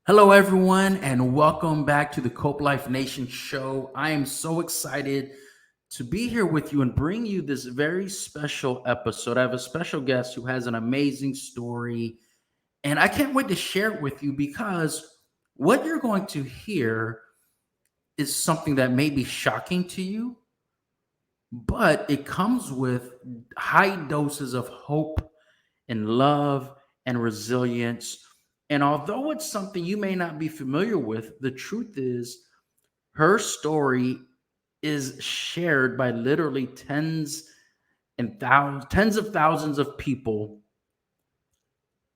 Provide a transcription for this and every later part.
Hello, everyone, and welcome back to the Cope Life Nation show. I am so excited to be here with you and bring you this very special episode. I have a special guest who has an amazing story, and I can't wait to share it with you because what you're going to hear is something that may be shocking to you, but it comes with high doses of hope and love and resilience. And although it's something you may not be familiar with, the truth is her story is shared by literally tens of thousands of people.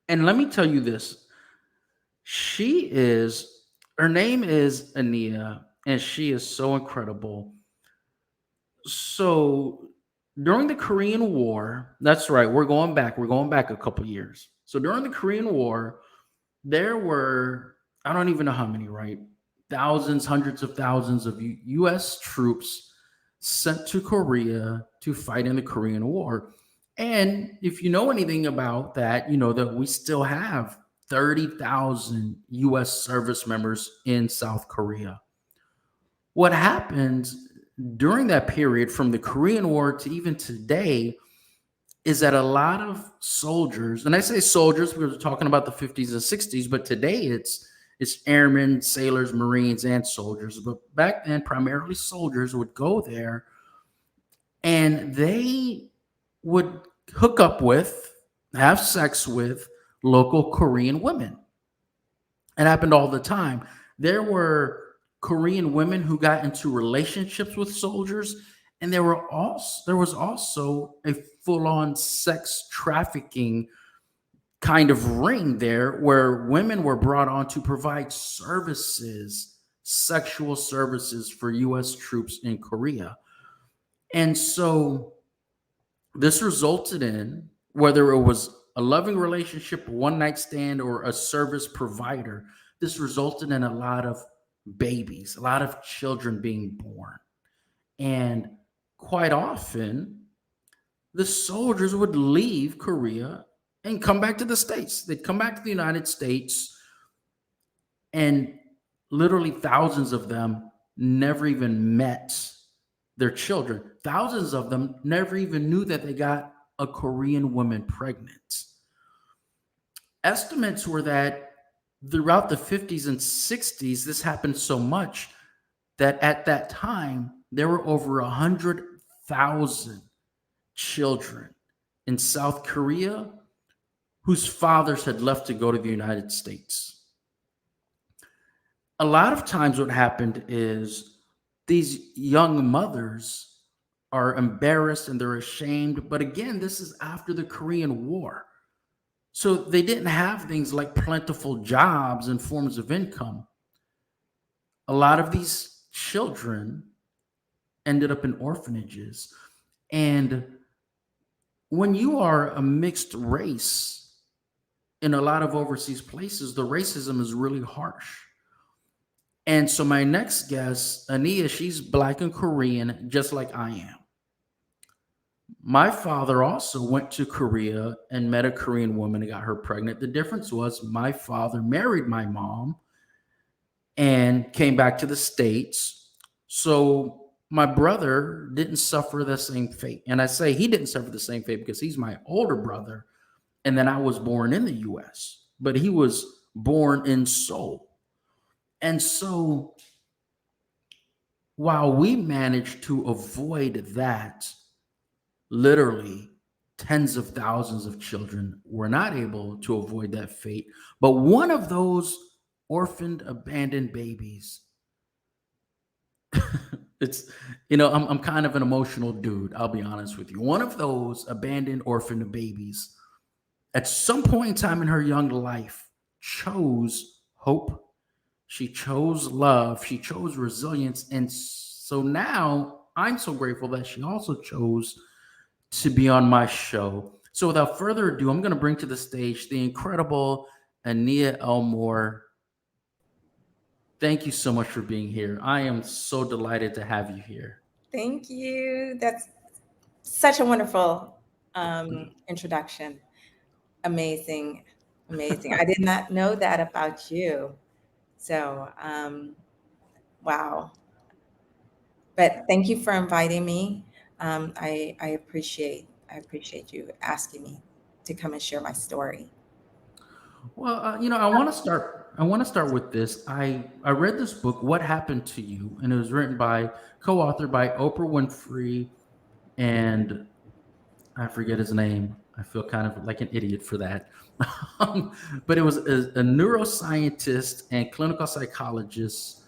And let me tell you this. She is Her name is Aneyah, and she is so incredible. So during the Korean War, that's right, we're going back a couple years. So during the Korean War, there were, I don't even know how many, right? Thousands, hundreds of thousands of US troops sent to Korea to fight in the Korean War. And if you know anything about that, you know that we still have 30,000 US service members in South Korea. What happened during that period from the Korean War to even today is that a lot of soldiers, and I say soldiers because we're talking about the 50s and 60s, but today it's airmen, sailors, marines, and soldiers. But back then, primarily soldiers would go there and they would hook up with, have sex with local Korean women. It happened all the time. There were Korean women who got into relationships with soldiers, and there was also a full-on sex trafficking kind of ring there where women were brought on to provide services, sexual services for US troops in Korea. And so this resulted in, whether it was a loving relationship, one night stand, or a service provider, this resulted in a lot of babies, a lot of children being born. And quite often, the soldiers would leave Korea and come back to the States. They'd come back to the United States, and literally thousands of them never even met their children. Thousands of them never even knew that they got a Korean woman pregnant. Estimates were that throughout the 50s and 60s, this happened so much that at that time, there were over 100,000 children in South Korea whose fathers had left to go to the United States. A lot of times, what happened is these young mothers are embarrassed and they're ashamed. But again, this is after the Korean War. So they didn't have things like plentiful jobs and forms of income. A lot of these children ended up in orphanages. And when you are a mixed race in a lot of overseas places, the racism is really harsh. And so my next guest, Aneyah, she's black and Korean, just like I am. My father also went to Korea and met a Korean woman and got her pregnant. The difference was my father married my mom and came back to the States. So my brother didn't suffer the same fate. And I say he didn't suffer the same fate because he's my older brother. And then I was born in the US, but he was born in Seoul. And so while we managed to avoid that, literally tens of thousands of children were not able to avoid that fate. But one of those orphaned, abandoned babies, it's, I'm kind of an emotional dude, I'll be honest with you. One of those abandoned, orphaned babies, at some point in time in her young life, chose hope. She chose love. She chose resilience. And so now I'm so grateful that she also chose to be on my show. So without further ado, I'm going to bring to the stage the incredible Aneyah Elmore. Thank you so much for being here. I am so delighted to have you here. Thank you. That's such a wonderful introduction. Amazing. Amazing. I did not know that about you. So, wow. But thank you for inviting me. I appreciate you asking me to come and share my story. Well, I want to start. I want to start with this. I read this book, "What Happened to You," and it was written by co-authored by Oprah Winfrey and I forget his name. I feel kind of like an idiot for that. But it was a neuroscientist and clinical psychologist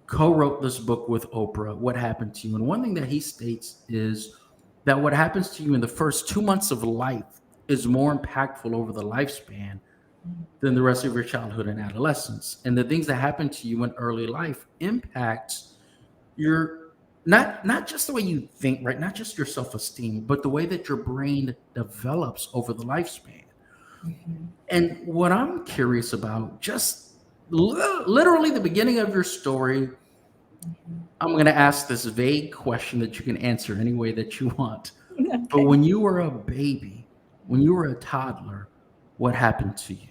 co-wrote this book with Oprah, "What Happened to You." And one thing that he states is that what happens to you in the first 2 months of life is more impactful over the lifespan than the rest of your childhood and adolescence. And the things that happen to you in early life impacts your not just the way you think, right? Not just your self-esteem, but the way that your brain develops over the lifespan. Mhm. And what I'm curious about, just literally the beginning of your story, Mhm. I'm going to ask this vague question that you can answer any way that you want. But Okay. when you were a baby, when you were a toddler, what happened to you?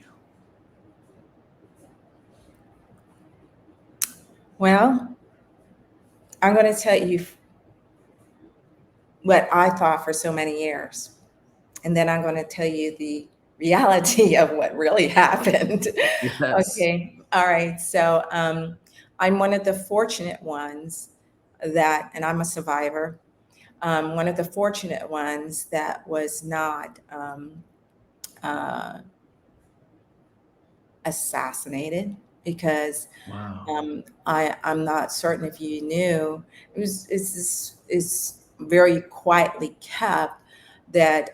Well, I'm going to tell you what I thought for so many years. And then I'm going to tell you the reality of what really happened. Yes. Okay. All right. So I'm one of the fortunate ones and I'm a survivor, one of the fortunate ones that was not uh, assassinated because Wow. I'm not certain if you knew it's very quietly kept that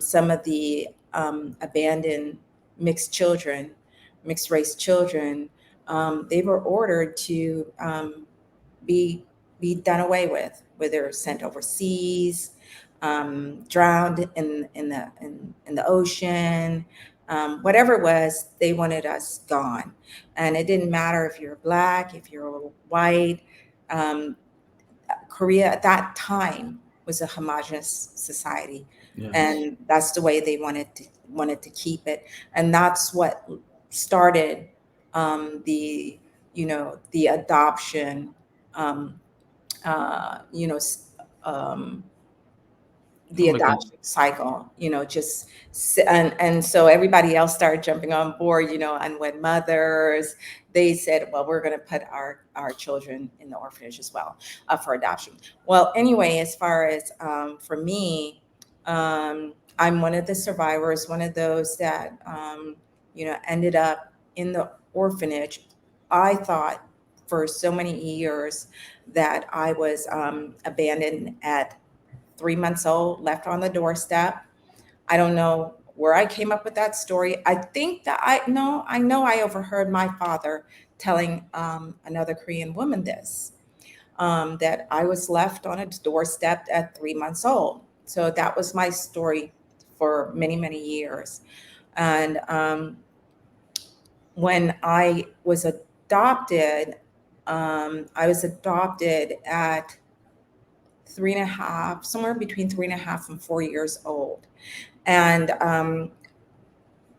some of the abandoned mixed children, mixed race children, they were ordered to be done away with, whether sent overseas, drowned in the ocean, whatever it was, they wanted us gone, and it didn't matter if you're black, if you're white. Um, Korea at that time was a homogenous society, Yes. and that's the way they wanted to keep it, and that's what started the the adoption, um, uh, you know, s- um, the Like a adoption cycle, and so everybody else started jumping on board, unwed mothers. They said, well, we're going to put our children in the orphanage as well, for adoption. Well, anyway, as far as for me, I'm one of the survivors, one of those that ended up in the orphanage. I thought for so many years that I was abandoned at 3 months old, left on the doorstep. I don't know where I came up with that story. I think that I know I overheard my father telling another Korean woman this, that I was left on a doorstep at 3 months old. So that was my story for many, many years. And when I was adopted at 3.5, somewhere between 3.5 and 4 years old. And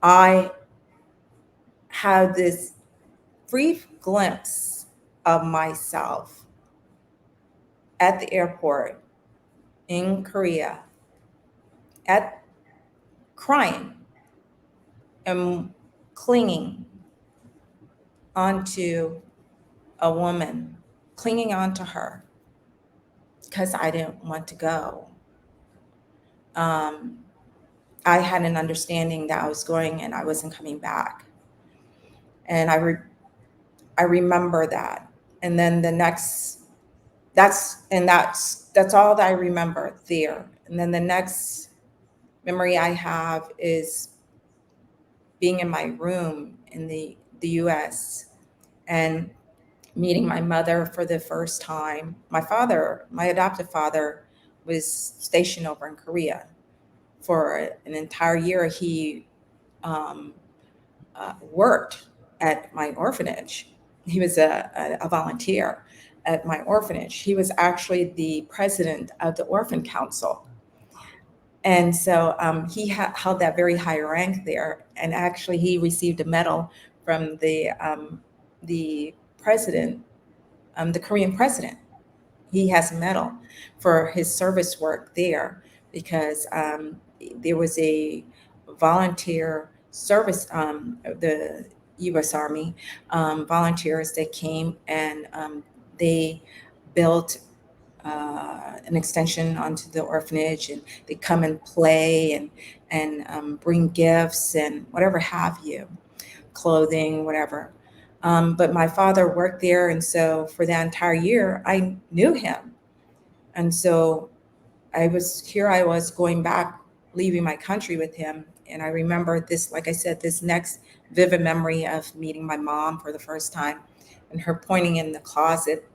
I had this brief glimpse of myself at the airport in Korea, at crying and clinging onto a woman, clinging onto her because I didn't want to go. Um, I had an understanding that I was going and I wasn't coming back. And I remember that. And then the next that's all that I remember there. And then the next memory I have is being in my room in the US and meeting my mother for the first time. My adoptive father, was stationed over in Korea for an entire year. He um, worked at my orphanage. He was a volunteer at my orphanage. He was actually the president of the Orphan Council. And so he held that very high rank there. And actually, he received a medal from the the president, the Korean president. He has a medal for his service work there because there was a volunteer service, the U.S. Army volunteers that came and they built an extension onto the orphanage, and they come and play and bring gifts and whatever have you, clothing, whatever. But my father worked there, and so for that entire year, I knew him. And so I was going back, leaving my country with him. And I remember this, like I said, this next vivid memory of meeting my mom for the first time and her pointing in the closet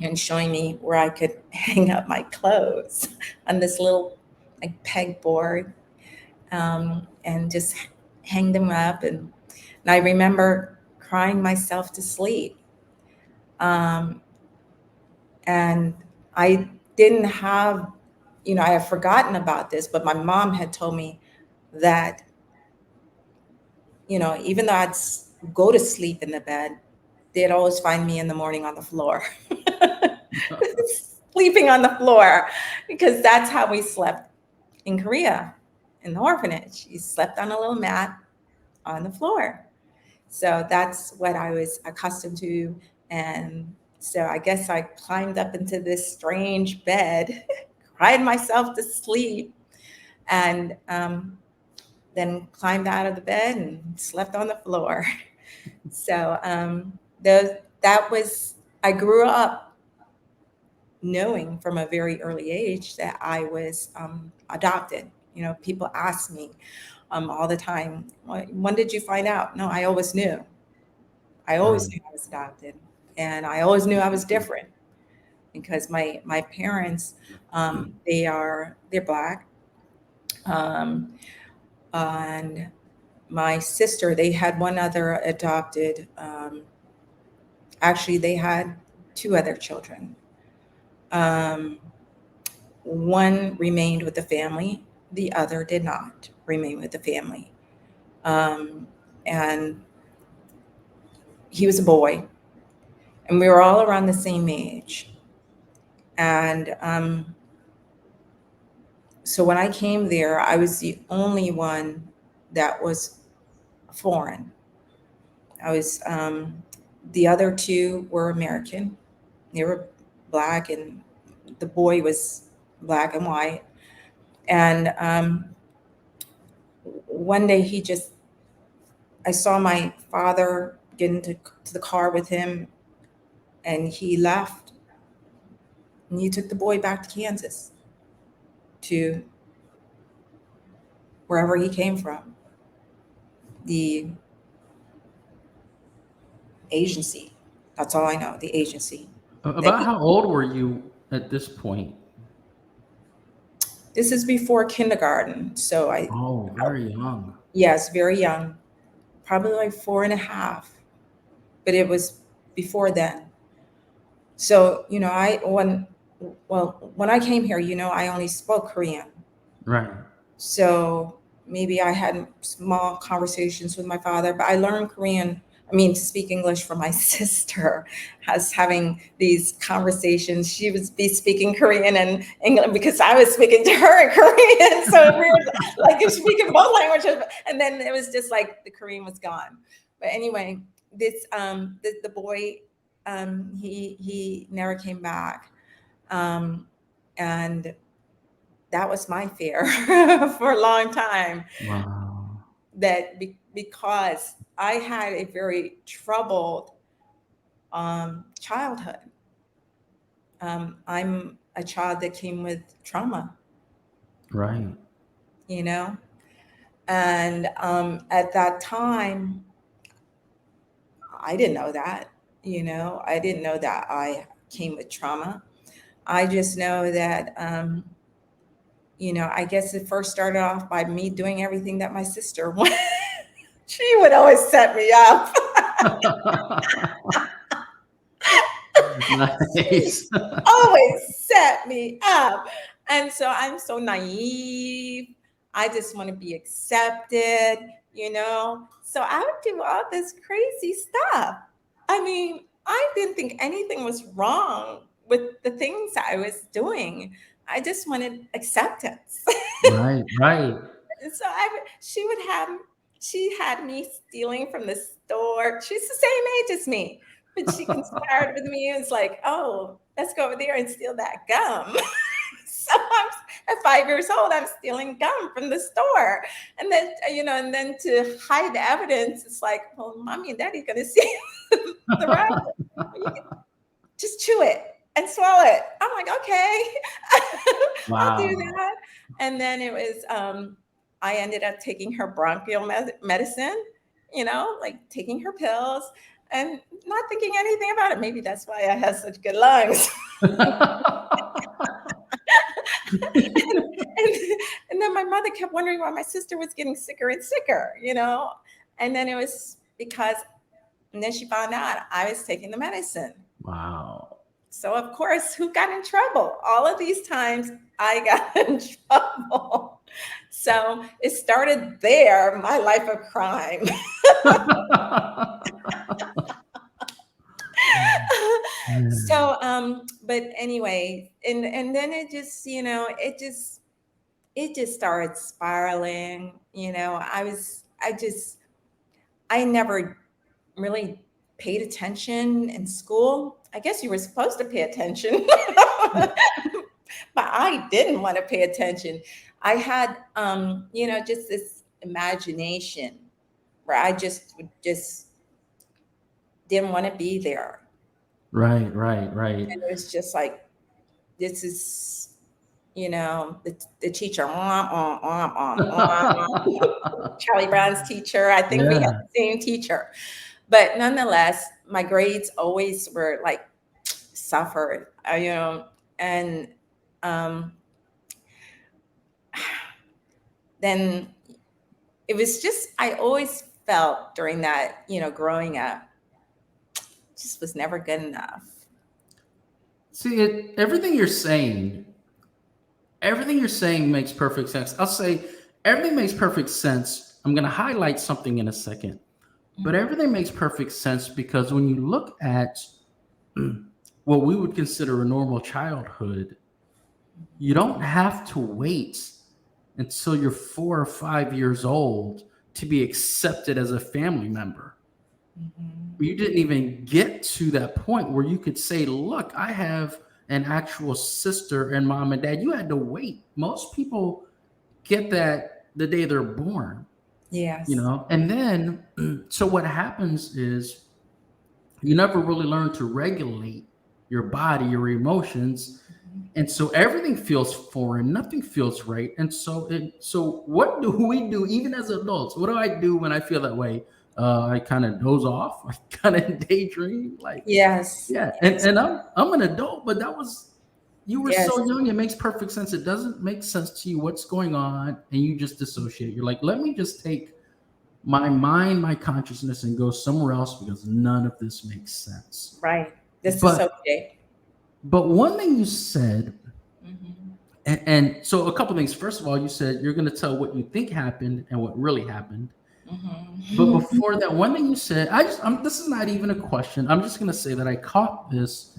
and showing me where I could hang up my clothes on this little like pegboard, and just hang them up. And I remember crying myself to sleep. Um, and I didn't have, I had forgotten about this, but my mom had told me that, even though go to sleep in the bed, they'd always find me in the morning on the floor, sleeping on the floor, because that's how we slept in Korea, in the orphanage. You slept on a little mat on the floor. So that's what I was accustomed to. And so I guess I climbed up into this strange bed, cried myself to sleep, and then climbed out of the bed and slept on the floor. So that was, I grew up knowing from a very early age that I was adopted. People ask me all the time, when did you find out? No, I always knew. I always Right. knew I was adopted, and I always knew I was different because my parents, they're Black, um, and my sister, they had one other adopted. Actually, they had two other children. Um, One remained with the family, the other did not remain with the family. Um, and he was a boy, and we were all around the same age. And so when I came there, I was the only one that was foreign. I was, the other two were American. They were Black, and the boy was Black and white. And one day I saw my father get into to the car with him, and he left, and he took the boy back to Kansas, to wherever he came from, the agency. That's all I know, the agency. That About he, how old were you at this point? this is before kindergarten. So Oh, very young. yes, very young, probably like 4.5, but it was before then. So, when I came here, I only spoke Korean. Right. So maybe I had small conversations with my father, but I learned Korean. I mean, to speak English from my sister, as having these conversations. She would be speaking Korean and English because I was speaking to her in Korean. So we were like speaking both languages. And then it was just like the Korean was gone. But anyway, the boy, he never came back. Um, and that was my fear for a long time, Wow. that because I had a very troubled childhood. I'm a child that came with trauma, Right. you know, and at that time, I didn't know that, I didn't know that I came with trauma. I just know that, I guess it first started off by me doing everything that my sister wanted. She would always set me up. She Nice. always set me up. And so I'm so naive. I just want to be accepted. So I would do all this crazy stuff. I mean, I didn't think anything was wrong with the things I was doing. I just wanted acceptance. Right, right. And so she had me stealing from the store. She's the same age as me, but she conspired with me and was like, oh, let's go over there and steal that gum. So at 5 years old, I'm stealing gum from the store. And then, and then to hide the evidence, it's like, well, mommy and daddy going to see the rest. You can just chew it and swallow it. I'm like, okay, I'll do Wow. that. And then I ended up taking her bronchial medicine, like taking her pills and not thinking anything about it. Maybe that's why I have such good lungs. and, and then my mother kept wondering why my sister was getting sicker and sicker. And then it was because, and then she found out I was taking the medicine. Wow. So, of course, who got in trouble? All of these times I got in trouble. So it started there, my life of crime. Man. But anyway, and then it just started spiraling. I never really paid attention in school. I guess you were supposed to pay attention, but I didn't want to pay attention. I had, just this imagination where I just didn't want to be there. Right, right, right. And it was just like, this is, the teacher, wah, wah, wah, wah, wah. Charlie Brown's teacher. I think we had Yeah. the same teacher. But nonetheless, my grades always were like suffered, and um, then it was just, I always felt during that, growing up, just was never good enough. See, everything you're saying makes perfect sense. I'll say everything makes perfect sense. I'm going to highlight something in a second, but Mhm. everything makes perfect sense because when you look at what we would consider a normal childhood, you don't have to wait until you're 4 or 5 years old to be accepted as a family member. Mhm. You didn't even get to that point where you could say, look, I have an actual sister and mom and dad. You had to wait. Most people get that the day they're born, Yes. and then so what happens is you never really learn to regulate your body, your emotions, and so everything feels foreign, nothing feels right. And so what do we do even as adults? What do I do when I feel that way? I kind of doze off. I kind of daydream. Like, Yes. yeah, and Yes. and I'm an adult, but that was you were Yes. so young. It makes perfect sense. It doesn't make sense to you what's going on, and you just dissociate. You're like, let me just take my mind, my consciousness, and go somewhere else because none of this makes sense. Right. This is But okay. one thing you said, Mhm. and so a couple things. First of all, you said you're going to tell what you think happened and what really happened. But Mhm. before that, one thing you said, this is not even a question. I'm just going to say that I caught this,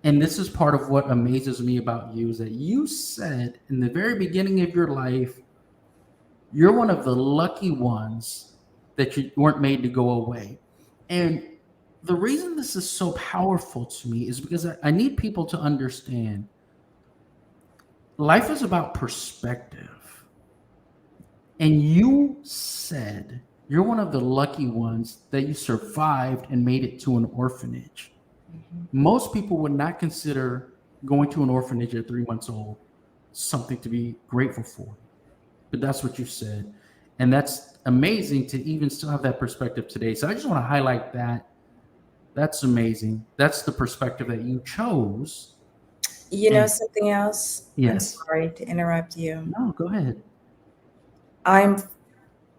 and this is part of what amazes me about you is that you said in the very beginning of your life, you're one of the lucky ones that you weren't made to go away. And the reason this is so powerful to me is because I need people to understand life is about perspective. And you said you're one of the lucky ones that you survived and made it to an orphanage. Mhm. Most people would not consider going to an orphanage at 3 months old something to be grateful for. But that's what you said. And that's amazing to even still have that perspective today. So I just want to highlight that. That's amazing. That's the perspective that you chose. You know And something else? I'm yes, sorry to interrupt you. no, go ahead. I'm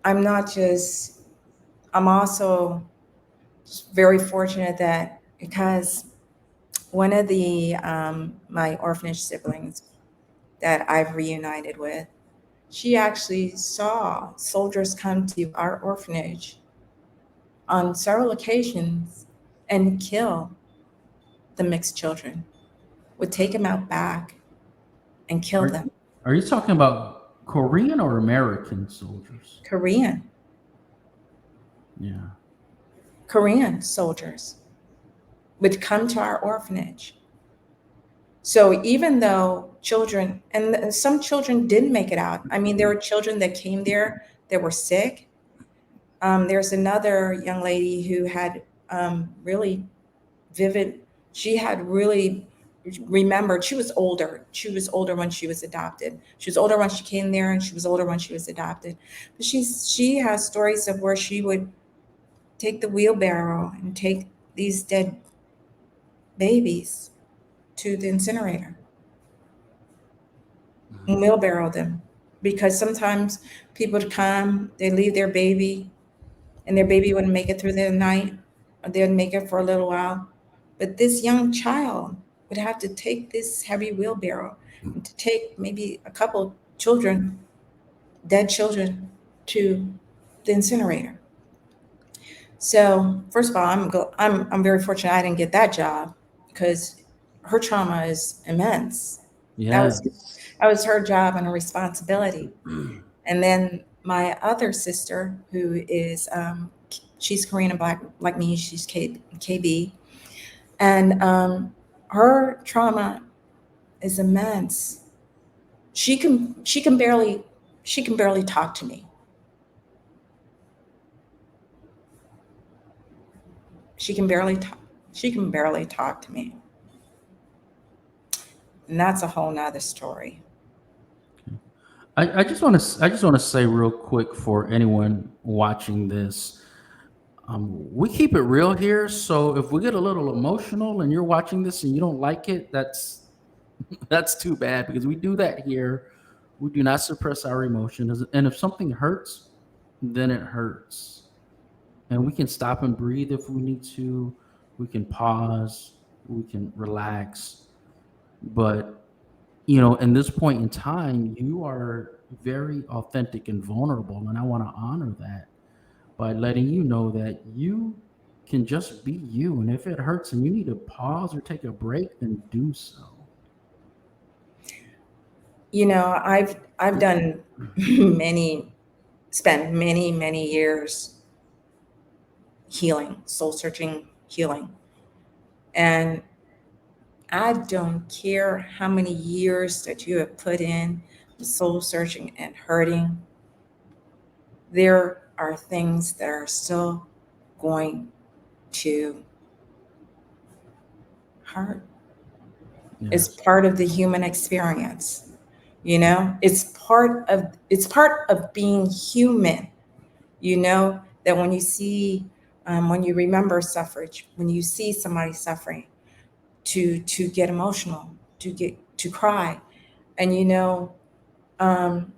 I'm not just I'm also just very fortunate that because one of the my orphanage siblings that I've reunited with, she actually saw soldiers come to our orphanage on several occasions. and kill the mixed children, would take them out back and kill Are, them. are you talking about Korean or American soldiers? Korean, Yeah. Korean soldiers would come to our orphanage. So even though children, and some children didn't make it out. I mean, there were children that came there that were sick. There's another young lady who had really vivid, she had really remembered, she was older. She was older when she was adopted. She was older when she came there, and she was older when she was adopted. But she has stories of where she would take the wheelbarrow and take these dead babies to the incinerator and wheelbarrow them, because sometimes people would come, they leave their baby, and their baby wouldn't make it through the night, or they'd make it for a little while. But this young child would have to take this heavy wheelbarrow and to take maybe a couple children, dead children, to the incinerator. So first of all, I'm very fortunate I didn't get that job, because her trauma is immense. That was Yes. that was her job and a responsibility. And then my other sister, who is she's Korean and black like me, she's KB, and her trauma is immense. She can barely talk to me. She can barely talk. She can barely talk to me, and that's a whole nother story. I just want to say real quick for anyone watching this, we keep it real here. So if we get a little emotional and you're watching this and you don't like it, that's too bad, because we do that here. We do not suppress our emotions, and if something hurts, then it hurts, and we can stop and breathe if we need to. We can pause. We can relax. But in this point in time, you are very authentic and vulnerable, and I want to honor that by letting you know that you can just be you, and if it hurts and you need to pause or take a break, then do so. I've done many, spent many years healing, soul searching, healing, and I don't care how many years that you have put in soul searching and hurting, there are things that are still going to hurt. It's Yes. part of the human experience. It's part of being human. That when you remember suffrage, when you see somebody suffering, to get emotional, to cry, and um,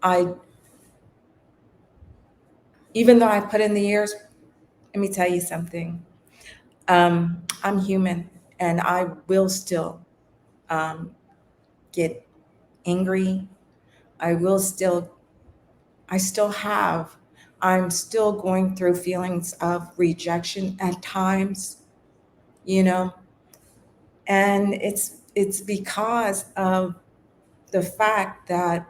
I even though I put in the years, let me tell you something. I'm human, and I will still um, get angry. I will still, I still have, I'm still going through feelings of rejection at times, you know, and it's because of the fact that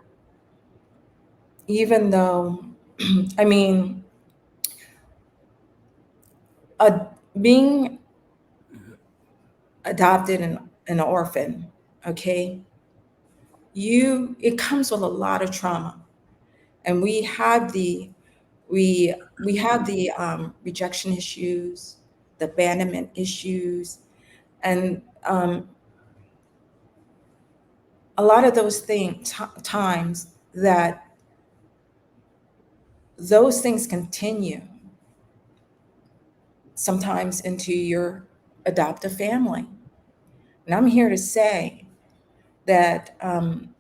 even though, I mean, uh, being adopted and an orphan, okay, it comes with a lot of trauma, and we we have the rejection issues, the abandonment issues, and um, a lot of those times that those things continue sometimes into your adoptive family. And I'm here to say that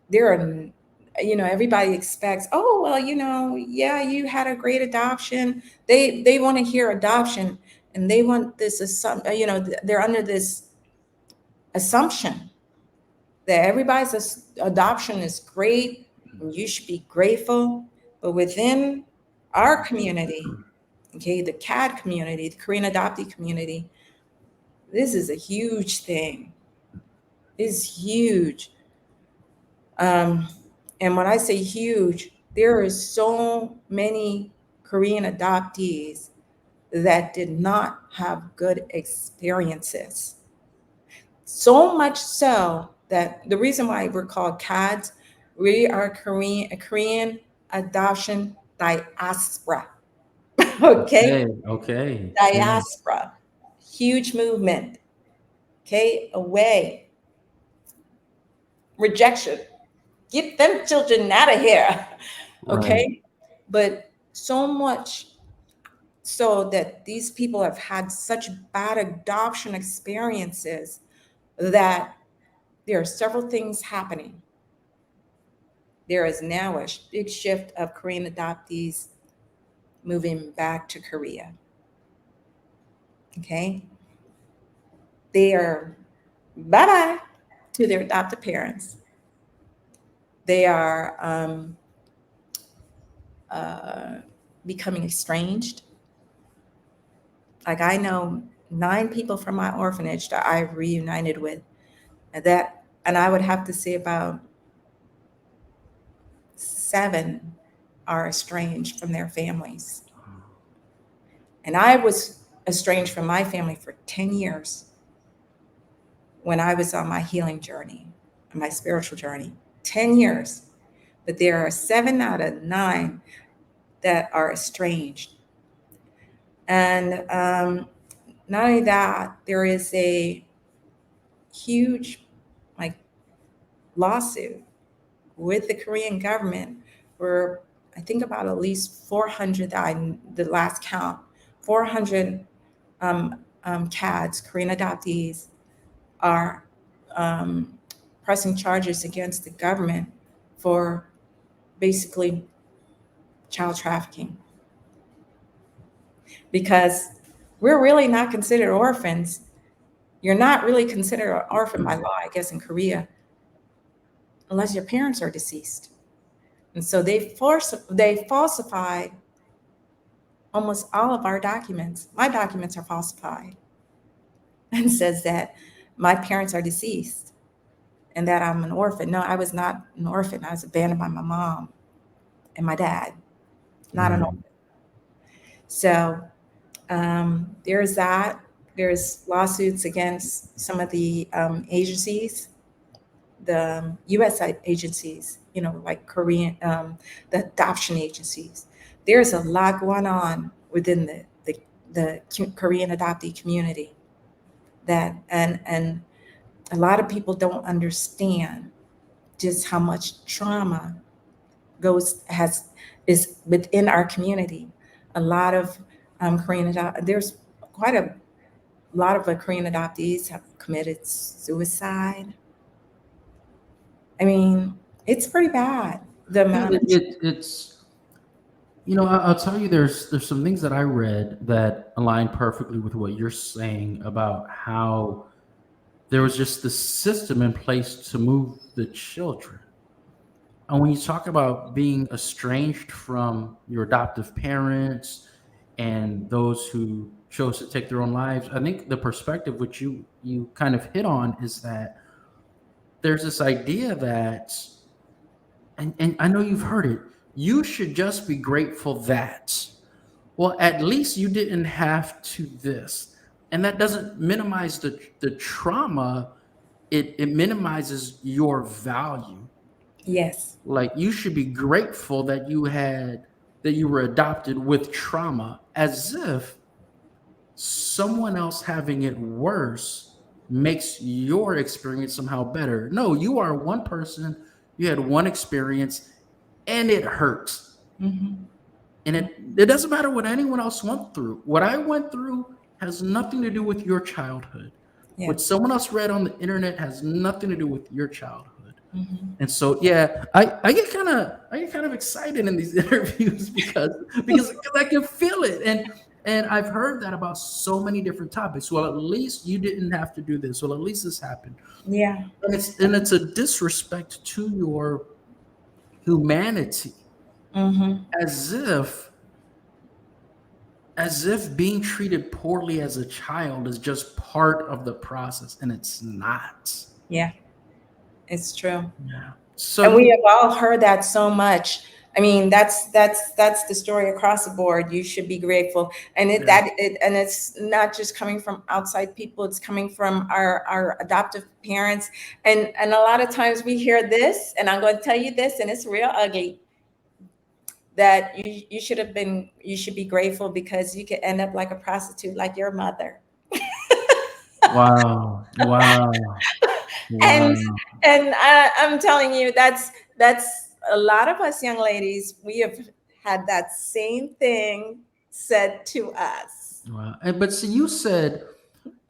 there are, everybody expects, oh, well, yeah, you had a great adoption. They want to hear adoption, and they want this assumption, they're under this assumption that everybody's adoption is great and you should be grateful. But within our community, Okay, the CAD community, the Korean adoptee community, this is a huge thing. It's huge. Um, and when I say huge, there are so many Korean adoptees that did not have good experiences. So much so that the reason why we're called CADs, we are a Korean adoption diaspora. Okay, Okay. Okay. Yeah. diaspora, huge movement. Okay, away, rejection. Get them children out of here. Right. Okay, but so much so that these people have had such bad adoption experiences that there are several things happening. There is now a big shift of Korean adoptees moving back to Korea. Okay, they are bye bye to their adopted parents. They are uh, becoming estranged. Like I know 9 people from my orphanage that I reunited with, and I would have to say about 7 are estranged from their families. And I was estranged from my family for 10 years when I was on my healing journey, my spiritual journey. 10 years. But there are 7 out of 9 that are estranged. And not only that, there is a huge like lawsuit with the Korean government where I think about at least 400, the last count, 400 CADs, Korean adoptees, are um, pressing charges against the government for basically child trafficking because we're really not considered orphans. You're not really considered an orphan by law, I guess, in Korea, unless your parents are deceased. And so they falsified almost all of our documents. My documents are falsified and says that my parents are deceased and that I'm an orphan. No, I was not an orphan. I was abandoned by my mom and my dad, not an orphan. Right. So there's that. There's lawsuits against some of the agencies, the U.S. agencies, like Korean, the adoption agencies. There's a lot going on within the Korean adoptee community that and a lot of people don't understand just how much trauma goes has is within our community. A lot of there's quite a lot of Korean adoptees have committed suicide. I mean, it's pretty bad. The Yeah, amount of it's I'll tell you, there's some things that I read that align perfectly with what you're saying about how there was just the system in place to move the children. And when you talk about being estranged from your adoptive parents and those who chose to take their own lives, I think the perspective which you kind of hit on is that there's this idea that, and I know you've heard it, you should just be grateful that, well, at least you didn't have to this. And that doesn't minimize the trauma, it minimizes your value. yes. Like you should be grateful that you were adopted with trauma, as if someone else having it worse makes your experience somehow better. No, you are one person, you had one experience, and it hurts. Hmm. And it doesn't matter what anyone else went through. What I went through has nothing to do with your childhood. Yeah. What someone else read on the internet has nothing to do with your childhood. Hmm. And so, yeah, I get kind of excited in these interviews because I can feel it, and I've heard that about so many different topics. Well, at least you didn't have to do this. Well, at least this happened, Yeah. and it's a disrespect to your humanity, Hmm. as if as if being treated poorly as a child is just part of the process, and it's not. Yeah, it's true. Yeah. So And we you, have all heard that so much. I mean, that's the story across the board. You should be grateful, and yeah, and it's not just coming from outside people. It's coming from our adoptive parents, and a lot of times we hear this, and I'm going to tell you this, and it's real ugly. That you should be grateful because you could end up like a prostitute, like your mother. wow, wow, and wow. I'm telling you, that's a lot of us young ladies. We have had that same thing said to us. Wow. But see, you said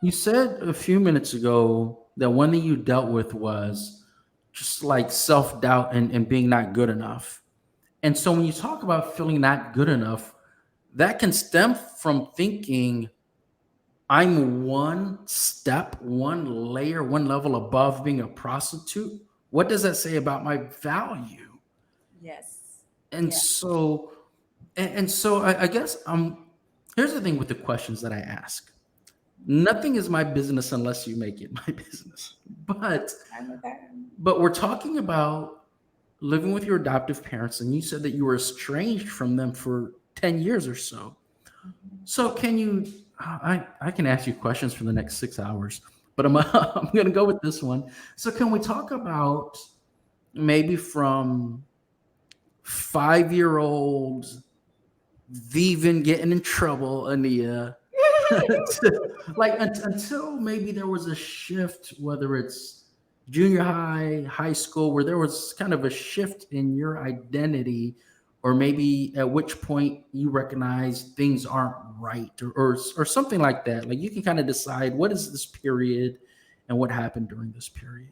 a few minutes ago that one thing you dealt with was just like self doubt and being not good enough. And so when you talk about feeling not good enough, that can stem from thinking I'm one step, one layer, one level above being a prostitute. What does that say about my value? Yes. And Yeah. so, I guess here's the thing with the questions that I ask. Nothing is my business unless you make it my business. But I'm with that. we're talking about living with your adoptive parents, and you said that you were estranged from them for 10 years or so. So can you I can ask you questions for the next 6 hours, but I'm I'm gonna go with this one. So can we talk about maybe from 5-year-old Viven getting in trouble, Aneyah, like until maybe there was a shift, whether it's junior high, high school, where there was kind of a shift in your identity, or maybe at which point you recognize things aren't right, or something like that. Like you can kind of decide what is this period and what happened during this period.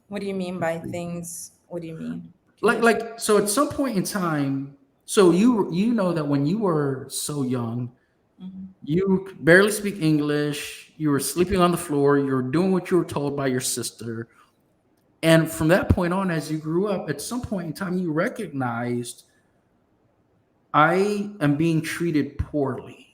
What do you mean by things? What do you mean? Can you explain? Like so at some point in time, so you know that when you were so young, Mhm. you could barely speak English. You were sleeping on the floor. You were doing what you were told by your sister. And from that point on, as you grew up, at some point in time, you recognized I am being treated poorly.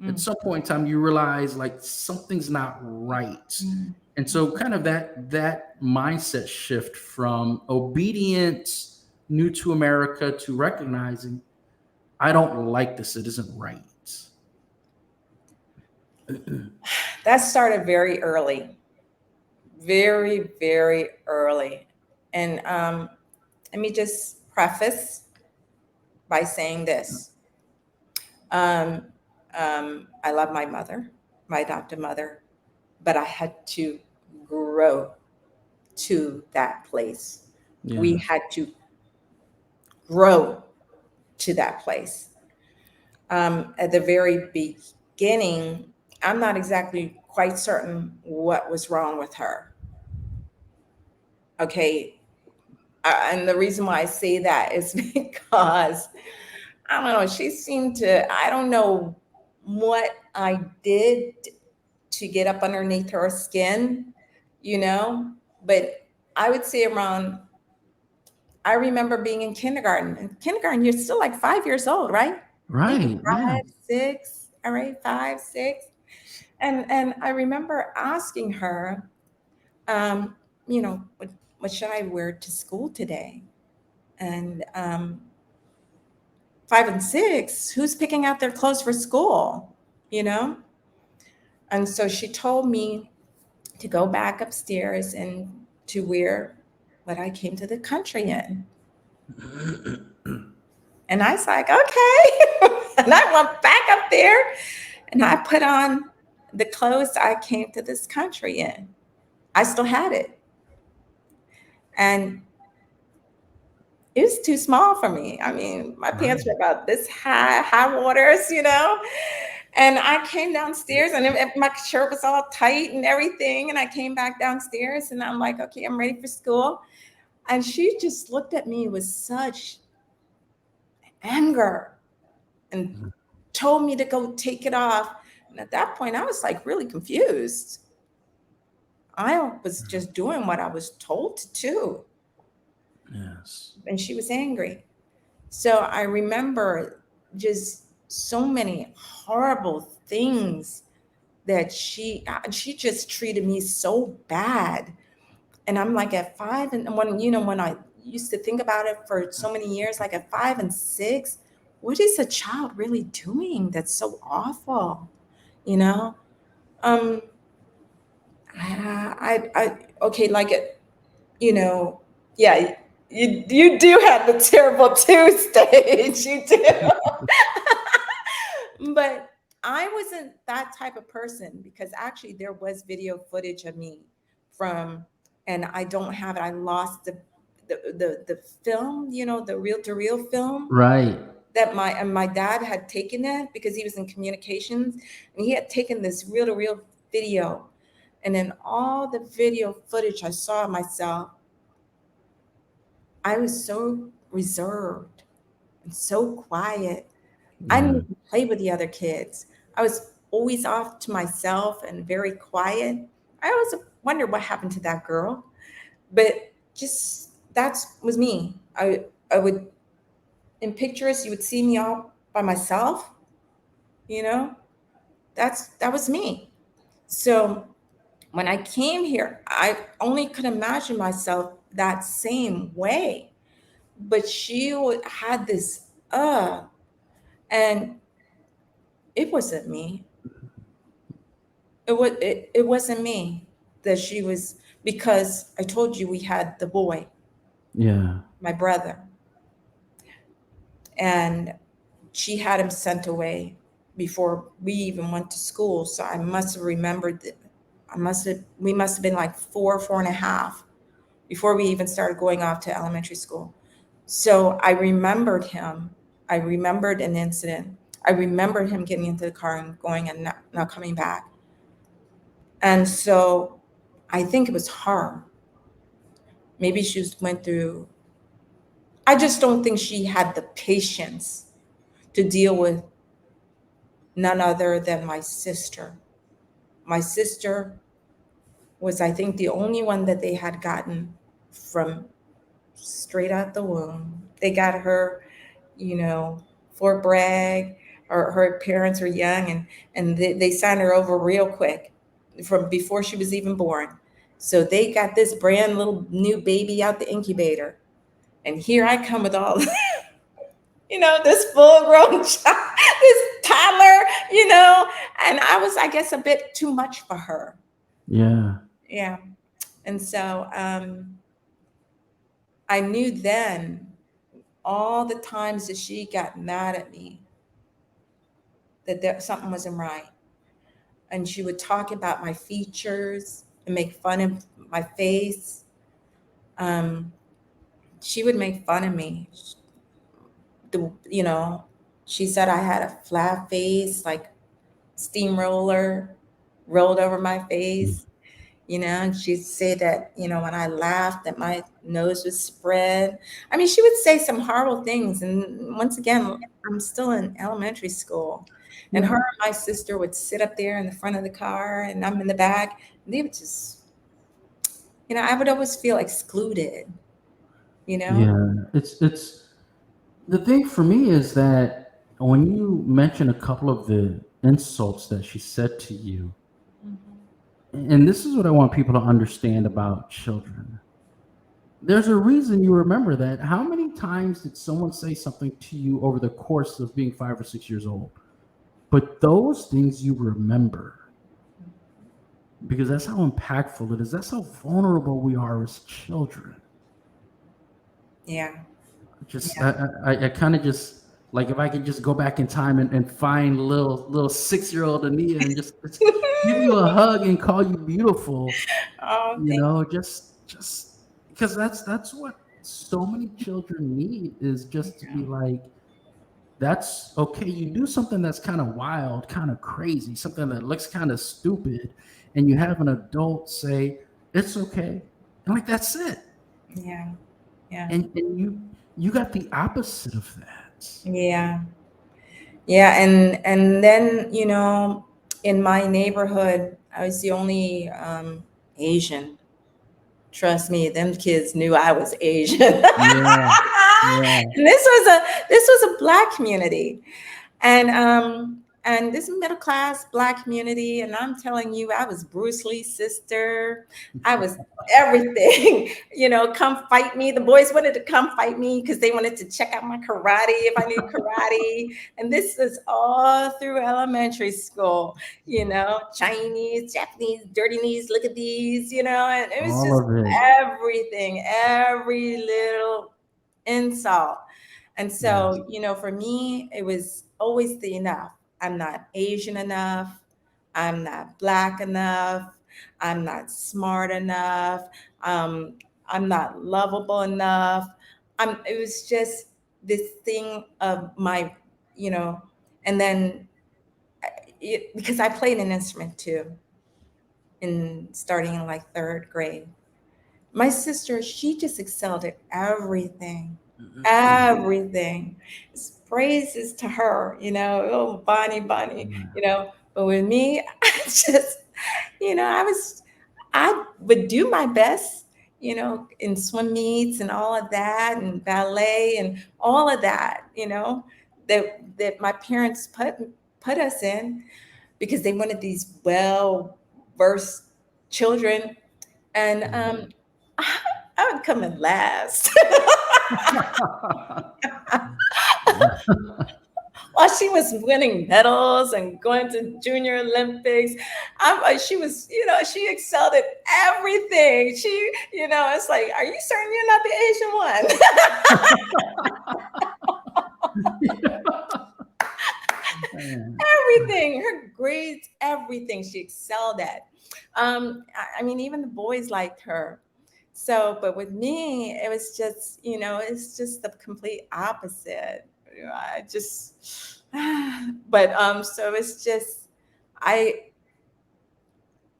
At Mm, some point in time, you realize like something's not right. mm, And so kind of that mindset shift from obedience, new to America, to recognizing I don't like this. It isn't right. that started very early, very, very early. And let me just preface by saying this. Um, I love my mother, my adopted mother, but I had to grow to that place. We Yes. had to grow to that place. At the very beginning, I'm not exactly quite certain what was wrong with her. Okay. And the reason why I say that is because I don't know, she seemed to, I don't know what I did to get up underneath her skin, you know, but I would say around, I remember being in kindergarten. In kindergarten, you're still like 5 years old, right? Maybe Right. Yeah. 5, 6, all right, 5, 6. And I remember asking her, um, what should I wear to school today? And 5 and 6, who's picking out their clothes for school? You know? And so she told me to go back upstairs and to wear what I came to the country in. And I was like, okay. And I went back up there and I put on the clothes I came to this country in. I still had it. And it was too small for me. I mean, my pants were Right. about this high waters, you know? And I came downstairs and my shirt was all tight and everything. And I came back downstairs and I'm like, okay, I'm ready for school. And she just looked at me with such anger and told me to go take it off. And at that point, I was like really confused. I was just doing what I was told to do. Yes. And she was angry. So I remember just so many horrible things that she just treated me so bad. And I'm like at 5, and when I used to think about it for so many years, like at 5 and 6, what is a child really doing that's so awful? You know, um, I okay, like it, you know, yeah, you do have the terrible two stage, you do. But I wasn't that type of person, because actually there was video footage of me from, and I don't have it. I lost the film, the reel to reel film Right. that my dad had taken it, because he was in communications, and he had taken this reel to reel video, and then all the video footage I saw of myself, I was so reserved and so quiet. I didn't Yeah. even play with the other kids. I was always off to myself and very quiet. I always wonder what happened to that girl. But just that was me. I would, in pictures you would see me all by myself, you know? That was me. So when I came here, I only could imagine myself that same way. But she had this and it wasn't me. It wasn't me that she was, because I told you we had the boy, Yeah. my brother, and she had him sent away before we even went to school. So I must have remembered that we must have been like 4 and a half before we even started going off to elementary school. So I remembered him. I remembered an incident. I remembered him getting into the car and going and not coming back. And so I think it was her. Maybe she went through, I just don't think she had the patience to deal with none other than my sister. My sister was, I think, the only one that they had gotten from straight out the womb. They got her, you know, Fort Bragg. Her parents were young, and they signed her over real quick from before she was even born. So they got this brand little new baby out the incubator. And here I come with all, this full grown child, this toddler, and I was, I guess, a bit too much for her. Yeah. Yeah. And so I knew then, all the times that she got mad at me, that something wasn't right. And she would talk about my features and make fun of my face. Um, she would make fun of me. The, you know, she said I had a flat face, like steamroller rolled over my face, and she'd say that, when I laughed, that my nose was spread. I mean, she would say some horrible things. And once again, I'm still in elementary school. And Yeah. her and my sister would sit up there in the front of the car, and I'm in the back. And they would just, I would always feel excluded, you know? Yeah. It's the thing for me is that when you mention a couple of the insults that she said to you, and this is what I want people to understand about children. There's a reason you remember that. How many times did someone say something to you over the course of being 5 or 6 years old? But those things you remember because that's how impactful it is. That's how vulnerable we are as children. Yeah. Just Yeah. I kind of just like if I could just go back in time and find little 6-year-old Aneyah and just give you a hug and call you beautiful, Oh, thank just because that's what so many children need is just to be you. like, that's okay. You do something that's kind of wild, kind of crazy, something that looks kind of stupid, and you have an adult say it's okay, and like that's it. Yeah. Yeah. And you got the opposite of that. Yeah. Yeah. And then, in my neighborhood, I was the only Asian. Trust me, them kids knew I was Asian. And Yeah, yeah, this was a black community. And this middle class black community, and I'm telling you, I was Bruce Lee's sister. I was everything. Come fight me. The boys wanted to come fight me because they wanted to check out my karate if I knew karate. And this was all through elementary school. Chinese, Japanese, dirty knees, look at these. And it was All just of it. everything, every little insult. And Yes. so, for me, it was always the enough. I'm not Asian enough. I'm not black enough. I'm not smart enough. Um, I'm not lovable enough. It was just this thing of my, you know, and then because I played an instrument too, in starting in like third grade. My sister, she just excelled at everything, Mm-mm-mm. everything. Praises to her, oh, Bonnie, Bonnie, But with me, I just, I would do my best, in swim meets and all of that, and ballet and all of that, that my parents put us in because they wanted these well versed children. And I, I would come in last. While she was winning medals and going to junior Olympics, she was, she excelled at everything. It's like, are you certain you're not the Asian one? Everything, her grades, everything she excelled at. I mean, even the boys liked her. So, but with me, it was just, it's just the complete opposite. I just, so it's just, I,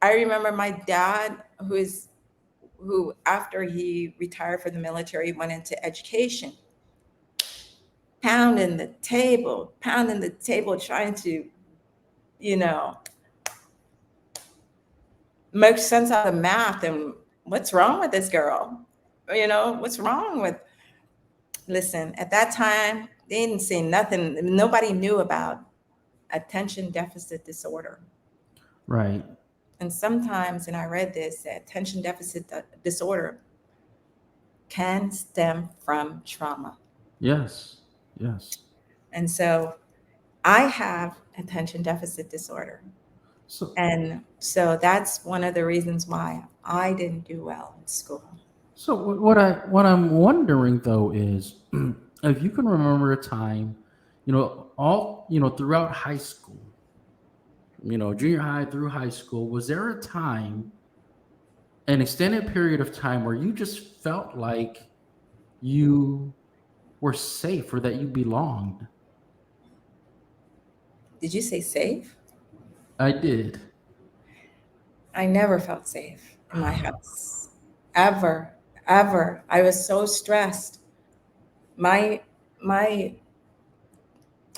I remember my dad, who after he retired from the military went into education, pounding the table, trying to, you know, make sense out of math and what's wrong with this girl? What's wrong with, listen, at that time, they didn't say nothing. Nobody knew about attention deficit disorder. Right. And sometimes, and I read this, that attention deficit disorder can stem from trauma. Yes. Yes. And so I have attention deficit disorder. So, And so that's one of the reasons why I didn't do well in school. what I'm wondering though is if you can remember a time, all throughout high school, junior high through high school, was there a time, an extended period of time where you just felt like you were safe or that you belonged? Did you say safe? I did. I never felt safe in my house. Ever, ever. I was so stressed. My my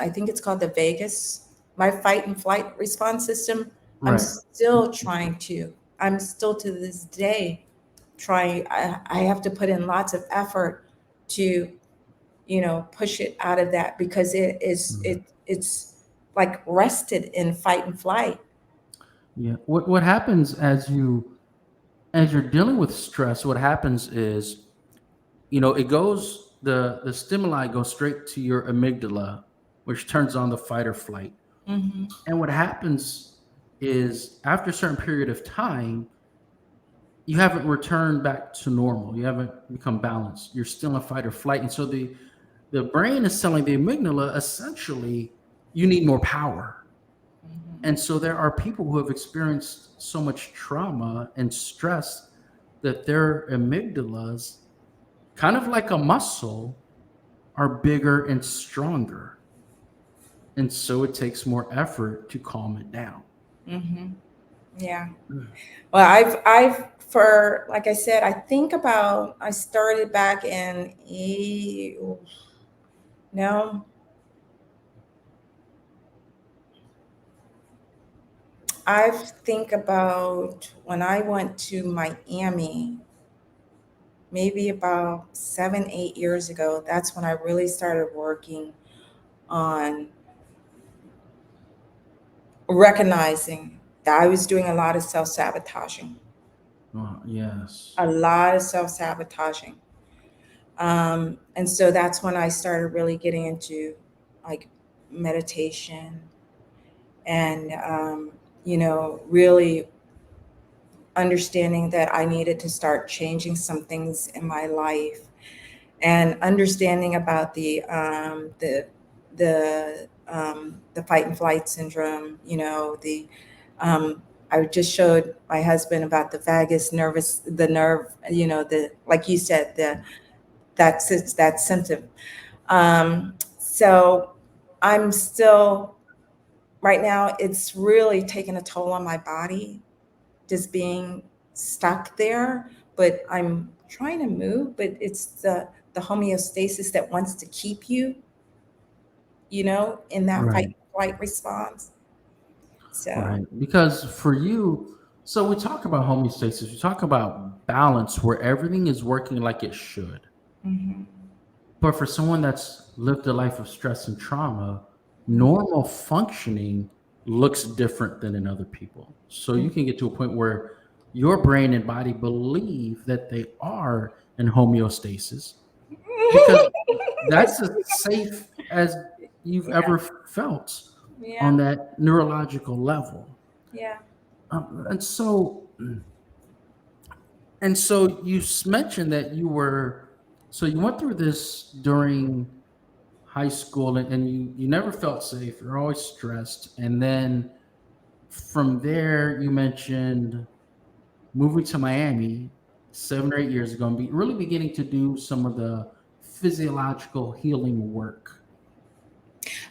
I think it's called the Vegas, my fight and flight response system. I'm Right. still trying to. I'm still to this day trying. I have to put in lots of effort to, push it out of that because Mhm. it's like rested in fight and flight. Yeah. What happens as you're dealing with stress, what happens is, it goes the stimuli go straight to your amygdala, which turns on the fight or flight. Hmm. And what happens is after a certain period of time, you haven't returned back to normal. You haven't become balanced. You're still in fight or flight. And so the brain is telling the amygdala essentially you need more power. And so there are people who have experienced so much trauma and stress that their amygdalas, kind of like a muscle, are bigger and stronger. And so it takes more effort to calm it down. Hmm. Yeah. Well, for like I said, I started back in no, I think about when I went to Miami, maybe about 7, 8 years ago. That's when I really started working on recognizing that I was doing a lot of self-sabotaging, Yes. a lot of self-sabotaging. And so that's when I started really getting into like meditation and, really understanding that I needed to start changing some things in my life and understanding about the fight and flight syndrome. I just showed my husband about the vagus nervous, the nerve, the, like you said, that symptom. So I'm still, right now, it's really taken a toll on my body, just being stuck there. But I'm trying to move, but it's the homeostasis that wants to keep you, in that fight Right. or flight response. So, Right. Because for you, so we talk about homeostasis, we talk about balance where everything is working like it should. mhm, But for someone that's lived a life of stress and trauma, mhm, normal functioning looks different than in other people. So you mhm. can get to a point where your brain and body believe that they are in homeostasis because that's as safe as you've Yeah, ever felt yeah, on that neurological level. yeah. And so you mentioned that you went through this during high school and you never felt safe. You're always stressed. And then from there, you mentioned moving to Miami 7 or 8 years ago and really beginning to do some of the physiological healing work.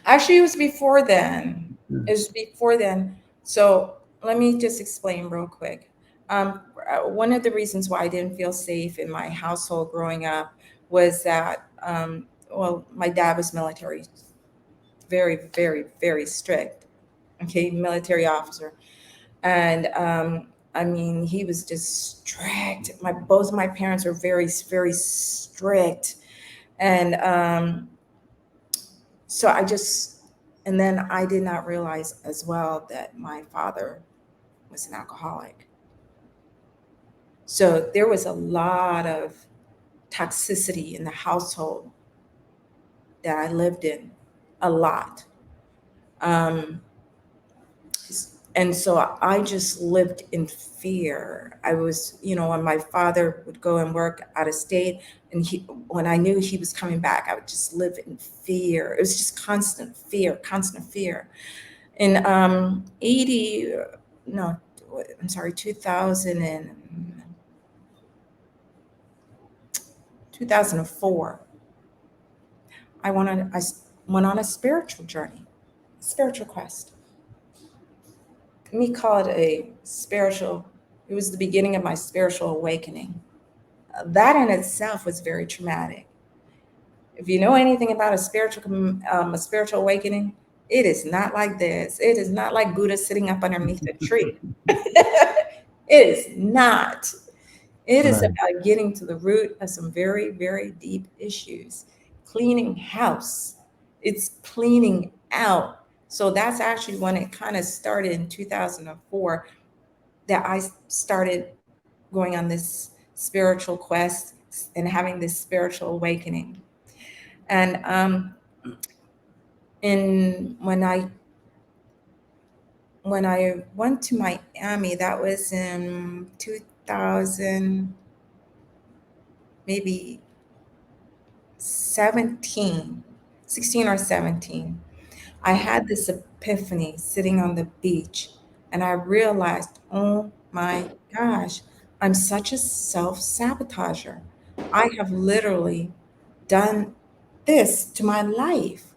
Actually, it was before then. It Mm. was before then. So let me just explain real quick. One of the reasons why I didn't feel safe in my household growing up was that, well, my dad was military, very, very, very strict. Okay, military officer, and I mean, he was just strict. Both of my parents were very, very strict, and so I just, and then I did not realize as well that my father was an alcoholic. So there was a lot of toxicity in the household that I lived in, a lot. Um, and so I just lived in fear. I was, when my father would go and work out of state, and when I knew he was coming back, I would just live in fear. It was just constant fear, constant fear. In 80, no, I'm sorry, 2004, I went on a spiritual journey, spiritual quest. Let me call it a spiritual, it was the beginning of my spiritual awakening. That in itself was very traumatic. If you know anything about a spiritual awakening, it is not like this. It is not like Buddha sitting up underneath a tree. It is not. It is Right. about getting to the root of some very, very deep issues. Cleaning house. It's cleaning out. So that's actually when it kind of started in 2004, that I started going on this spiritual quest and having this spiritual awakening. And in when I went to Miami, that was in 2000, maybe 17, 16 or 17. I had this epiphany sitting on the beach, and I realized, oh my gosh, I'm such a self sabotager. I have literally done this to my life.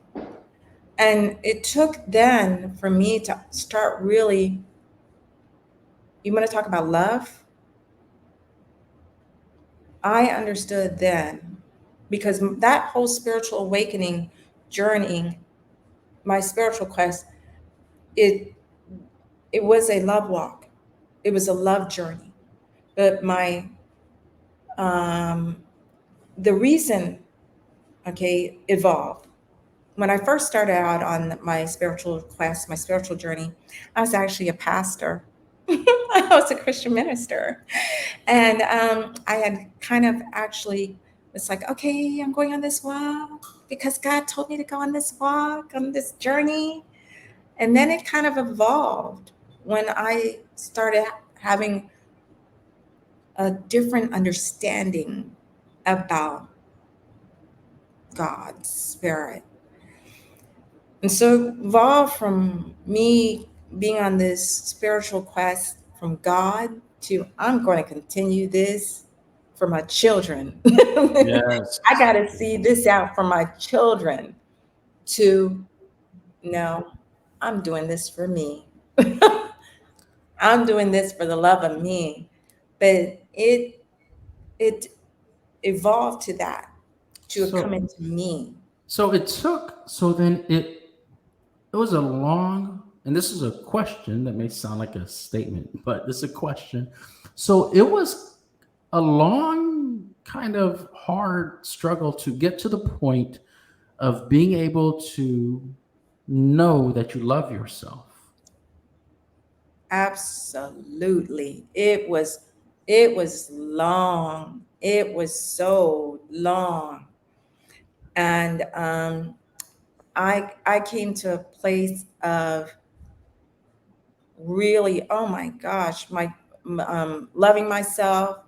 And it took then for me to start really, you want to talk about love? I understood then, because that whole spiritual awakening journey, my spiritual quest, it it was a love walk. It was a love journey. But my um the reason, okay, evolved. when I first started out on my spiritual quest, my spiritual journey, I was actually a pastor. I was a Christian minister. And I had kind of actually was like, okay, I'm going on this walk because God told me to go on this walk, on this journey. And then it kind of evolved when I started having a different understanding about God's spirit. And so evolved from me being on this spiritual quest from God to I'm going to continue this for my children. Yes. I got to see this out for my children to no, I'm doing this for me. I'm doing this for the love of me. But it evolved to that, to come So into me. so it took so then it was a long, and this is a question that may sound like a statement, but this is a question. So it was a long, kind of hard struggle to get to the point of being able to know that you love yourself. Absolutely. It was long. It was so long. And I came to a place of really, oh my gosh, my loving myself,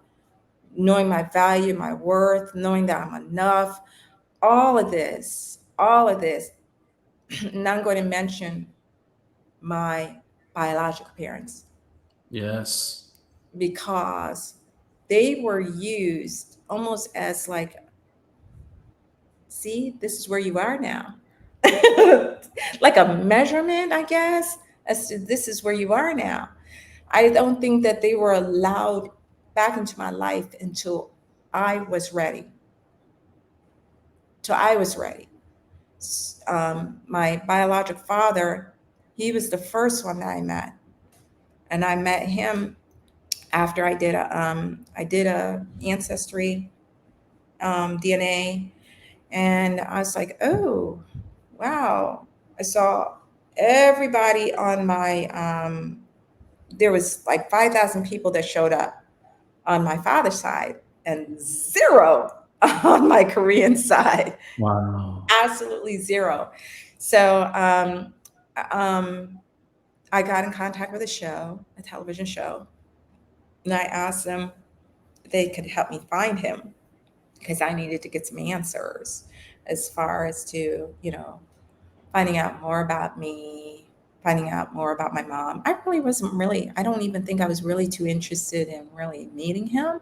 knowing my value, my worth, knowing that I'm enough, all of this. And I'm going to mention my biological parents Yes. because they were used almost as like, see, this is where you are now. Like a measurement, I guess, as to this is where you are now. I don't think that they were allowed back into my life until I was ready. Till I was ready. My biological father, he was the first one that I met, and I met him after I did a ancestry DNA, and I was like, oh, wow! I saw everybody on my. There was like 5,000 people that showed up on my father's side, and zero on my Korean side. Wow. Absolutely zero. So um, I got in contact with a show, a television show, and I asked them if they could help me find him because I needed to get some answers as far as to, finding out more about me, finding out more about my mom. I don't even think I was really too interested in really meeting him.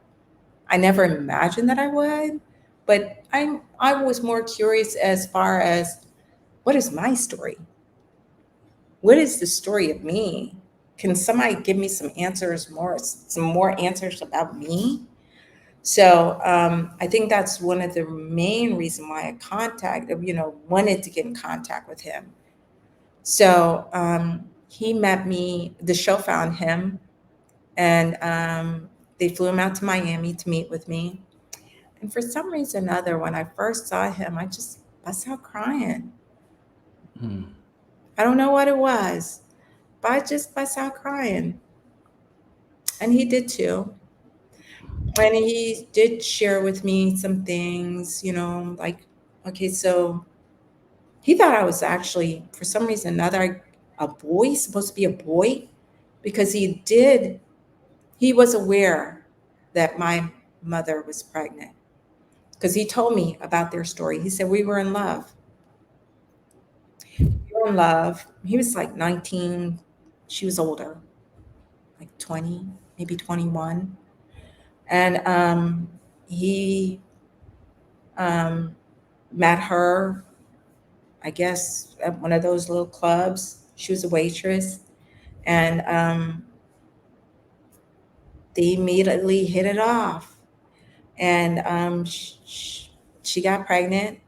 I never imagined that I would, but I was more curious as far as what is my story? What is the story of me? Can somebody give me some more answers about me? So I think that's one of the main reason why wanted to get in contact with him. So he met me. The show found him, and they flew him out to Miami to meet with me. And for some reason or another, when I first saw him, I just bust out crying. Hmm. I don't know what it was, but I just bust out crying, and he did too. When he did share with me some things, like, okay, so he thought I was actually, for some reason or another, a boy, supposed to be a boy, because he was aware that my mother was pregnant because he told me about their story. He said, we were in love. We were in love. He was like 19. She was older, like 20, maybe 21. And he um, met her, I guess, at one of those little clubs. She was a waitress. And they immediately hit it off. And she got pregnant.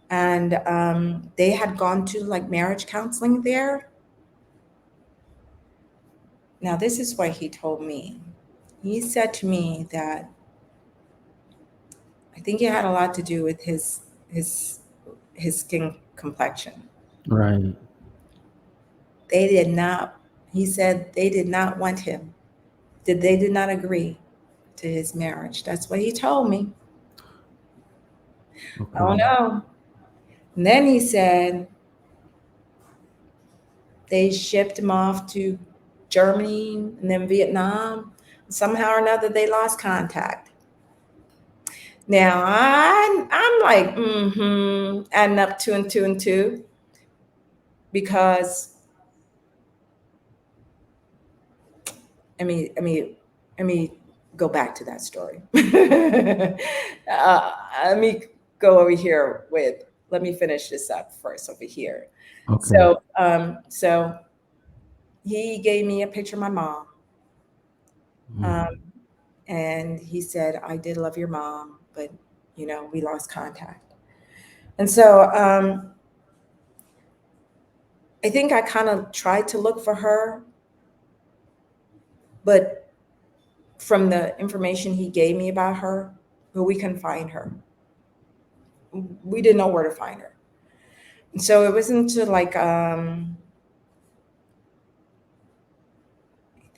And they had gone to like marriage counseling there. Now, this is what he told me. He said to me that I think it had a lot to do with his skin complexion. Right. They did not, he said they did not want him. They did not agree to his marriage. That's what he told me. Oh Okay. no. And then he said they shipped him off to Germany and then Vietnam. Somehow or another, they lost contact. Now I'm like, adding up two and two and two because I mean, I mean, let me go back to that story. Let me go over here with. Let me finish this up first over here. Okay. So he gave me a picture of my mom, um, Mm. and he said, "I did love your mom, but we lost contact." And so I think I kind of tried to look for her, but from the information he gave me about her, but we couldn't find her. We didn't know where to find her. And so it wasn't until like I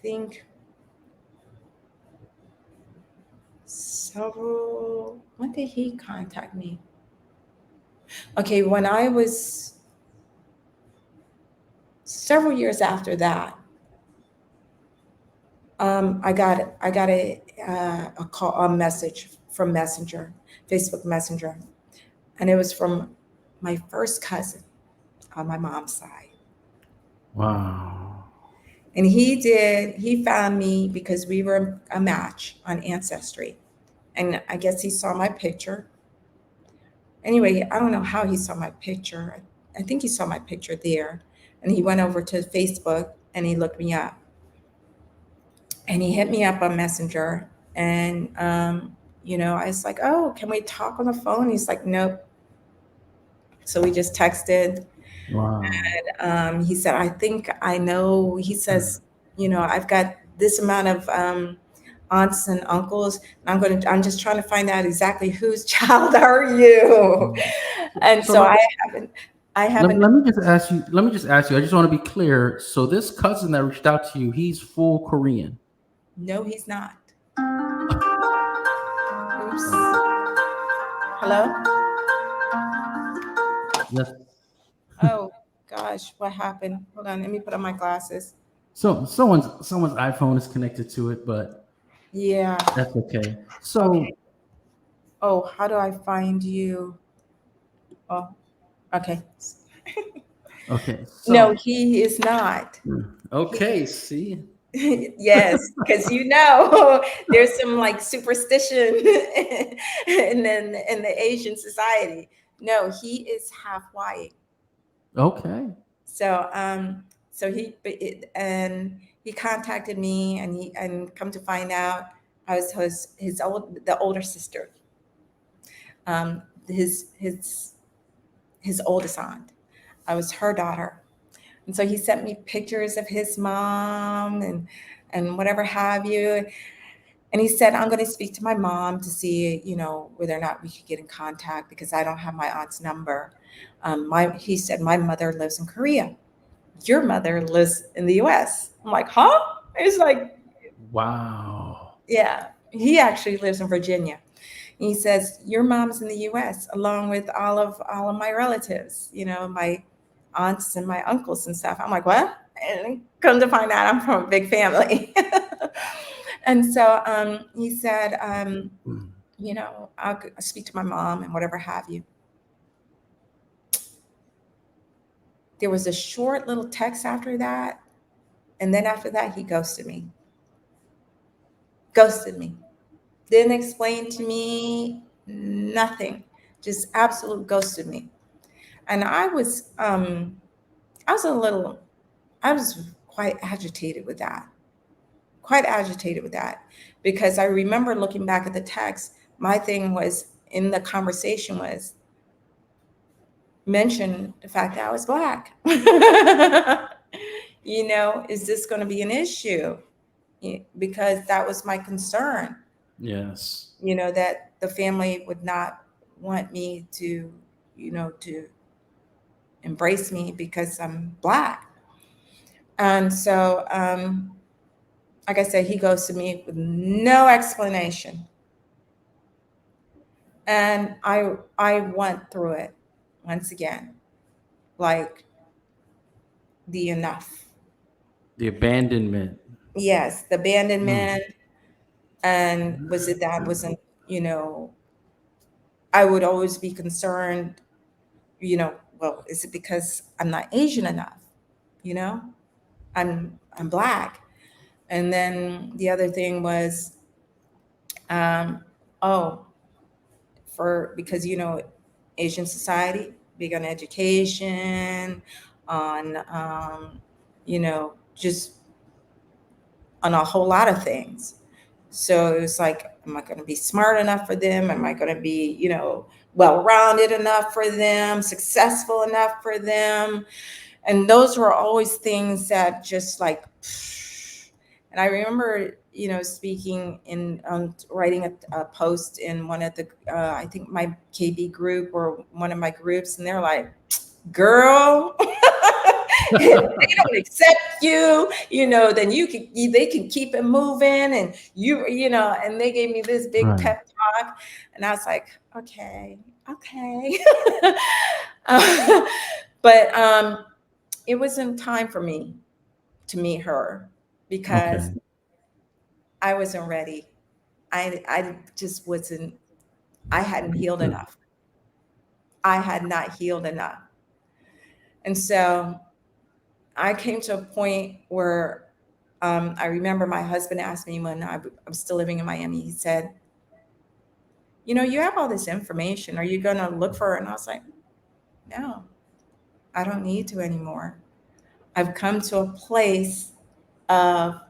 think several. When did he contact me? Okay, when I was several years after that, I got a call, a message from Messenger, Facebook Messenger, and it was from my first cousin on my mom's side. Wow. And he found me because we were a match on Ancestry. And I guess he saw my picture. Anyway, I don't know how he saw my picture. I think he saw my picture there. And he went over to Facebook and he looked me up. And he hit me up on Messenger. And, I was like, oh, can we talk on the phone? He's like, nope. So we just texted. Wow. He said, I think I know. He says, I've got this amount of aunts and uncles, and I'm just trying to find out exactly whose child are you. Mm. And So so let, haven't, I let, haven't. let me just ask you. Let me just ask you. I just want to be clear. So this cousin that reached out to you, he's full Korean. No, he's not. Oops. Hello. Yes. Oh gosh, what happened? Hold on, let me put on my glasses. So someone's iPhone is connected to it, but Yeah. that's okay. Okay. So Oh, how do I find you? Oh, okay. okay. No, So he is not. He okay. See. yes, because there's some like superstition in the Asian society. No, he is half white. Okay. So and he contacted me and come to find out I was the older sister, um, his his his oldest aunt. I was her daughter. And so he sent me pictures of his mom and whatever have you. And he said, I'm going to speak to my mom to see, whether or not we could get in contact because I don't have my aunt's number. He said, my mother lives in Korea. Your mother lives in the US. I'm like, huh? He's like, Wow. yeah, he actually lives in Virginia. He says, your mom's in the US along with all of my relatives, my aunts and my uncles and stuff. I'm like, what? And come to find out I'm from a big family. And so he said, I'll speak to my mom and whatever have you. There was a short little text after that. And then after that, he ghosted me. Ghosted me. Didn't explain to me nothing. Just absolute ghosted me. And I was a little, I was quite agitated with that. Quite agitated with that. Because I remember looking back at the text, my thing was in the conversation was mention the fact that I was black. Is this going to be an issue? Because that was my concern, Yes. that the family would not want me to embrace me because I'm Black. And so, like I said, he goes to me with no explanation. And I went through it once again, like the enough. The abandonment. Yes, the Mm. abandonment. And was it that wasn't, you know, I would always be concerned, well, is it because I'm not Asian enough? You know, I'm Black. And then the other thing was, um, oh, for because Asian society big on education, on just on a whole lot of things. So it was like, am I going to be smart enough for them? Am I going to be well rounded enough for them, successful enough for them? And those were always things that just like, and I remember, speaking in, writing a post in one of the, I think my KB group or one of my groups, and they're like, girl, if they don't accept you, then they can keep it moving, and and they gave me this big Right. pep talk, and I was like, okay, okay. Uh, but it wasn't time for me to meet her because Okay. I wasn't ready. I just wasn't. I hadn't healed enough. I had not healed enough, and so I came to a point where I remember my husband asked me when I was still living in Miami. He said, you have all this information. Are you going to look for her? And I was like, no, I don't need to anymore. I've come to a place of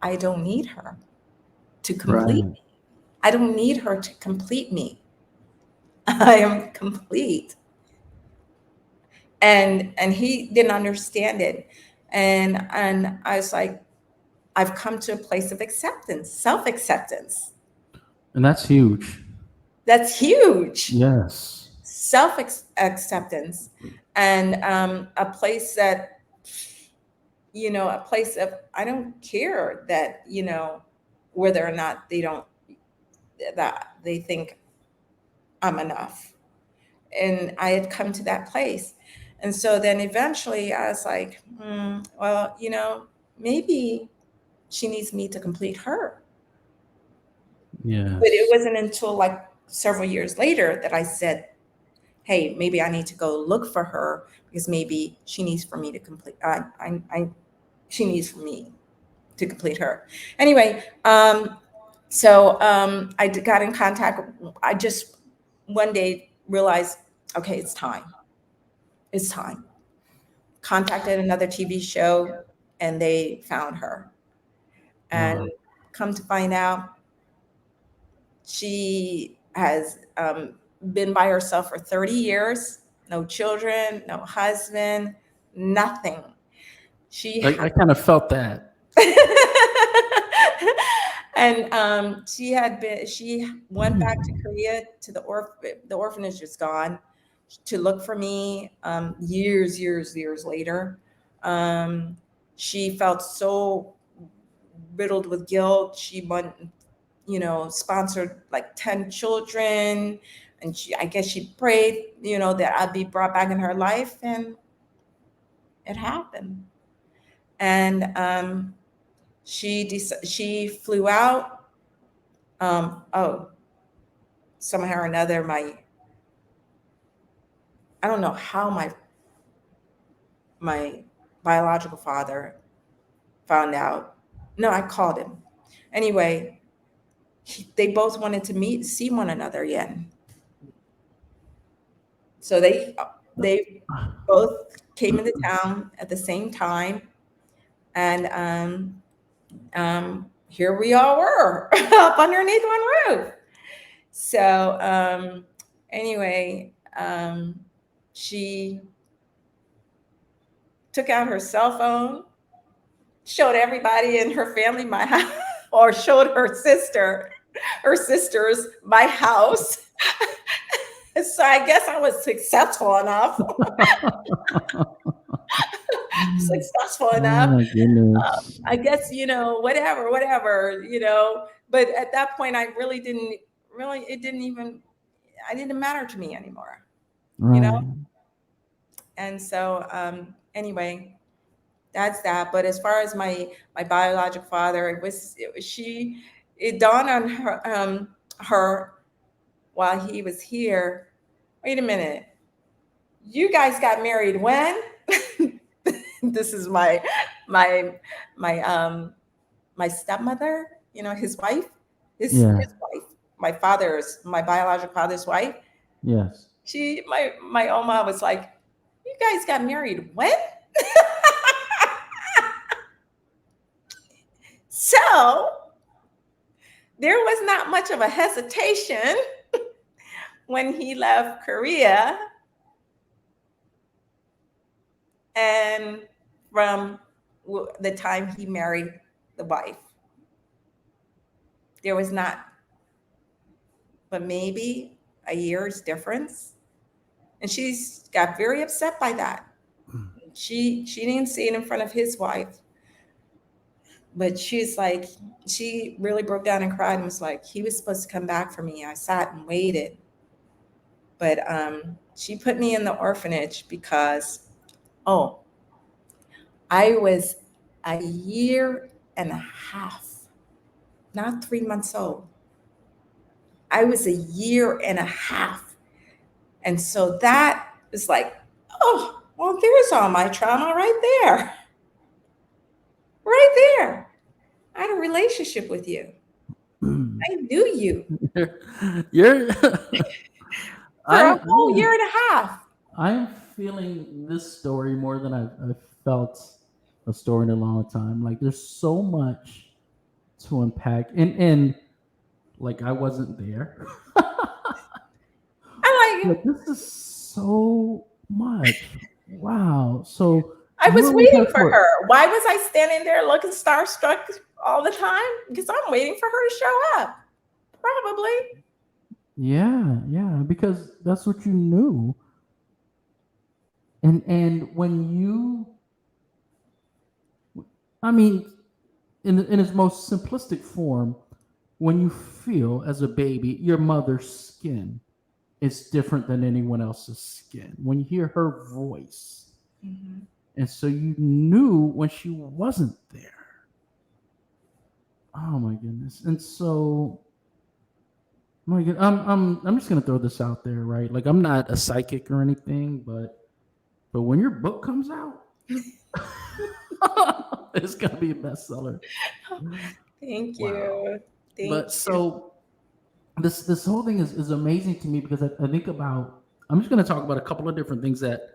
I don't need her to complete Right. me. I don't need her to complete me. I am complete. And he didn't understand it. And I was like, I've come to a place of acceptance, self-acceptance. And that's huge. That's huge. Yes. Self-acceptance. And a place that, a place of I don't care that, whether or not that they think I'm enough. And I had come to that place. And so then eventually I was like, well, maybe she needs me to complete her. But it Yes. wasn't until like several years later that I said, hey, maybe I need to go look for her because maybe she needs for me to complete. She needs for me to complete her. Anyway, so I got in contact. I just one day realized, okay, it's time. It's time. Contacted another TV show, and they found her. And Wow. come to find out, she has been by herself for 30 years, no children, no husband, nothing. She had, I kind of felt that. and she went back to Korea to the orphanage is gone to look for me years later. Um, she felt so riddled with guilt. She went sponsored like 10 children. And I guess she prayed, that I'd be brought back in her life. And it happened. And she flew out. Oh, somehow or another, I don't know how my biological father found out. No, I called him. Anyway, they both wanted to see one another again. So they both came into town at the same time, and here we all were up underneath one roof. So anyway, she took out her cell phone, showed everybody in her family my house, or showed her sisters my house. So I guess I was successful enough. Successful Oh enough. my goodness. I guess, whatever, whatever. But at that point, I really didn't, really, it didn't even, I didn't matter to me anymore, you know? Right. And so, anyway, that's that. But as far as my biological father, it dawned on her while he was here. Wait a minute, you guys got married when? This is my my my stepmother, his wife, Yeah. his wife, my biological father's wife. Yes. My Oma was like, "You guys got married when?" So there was not much of a hesitation when he left Korea, and from the time he married the wife, there was not, but maybe a year's difference. And she's got very upset by that. She didn't see it in front of his wife, but she's like, she really broke down and cried and was like, he was supposed to come back for me. I sat and waited. But she put me in the orphanage because, oh, I was a year and a half, not 3 months old. I was a year and a half. And so that is like, oh, well, there's all my trauma right there. Right there. I had a relationship with you. I knew you You're for I a whole year and a half. I'm feeling this story more than I've felt a story in a long time. Like there's so much to unpack, and like I wasn't there, I'm like, but this is so much. Wow. So I you was were with waiting her for for her. Why was I standing there looking starstruck all the time? Because I'm waiting for her to show up. Probably. yeah, because that's what you knew, and when you, I mean, in its most simplistic form, when you feel as a baby your mother's skin is different than anyone else's skin. When you hear her voice, Mhm. and so you knew when she wasn't there. Oh my goodness! And so, my God, I'm just gonna throw this out there, right? Like I'm not a psychic or anything, but when your book comes out, it's gonna be a bestseller. Thank Wow. you. Thank But you. so this whole thing is amazing to me because I think about, I'm just going to talk about a couple of different things that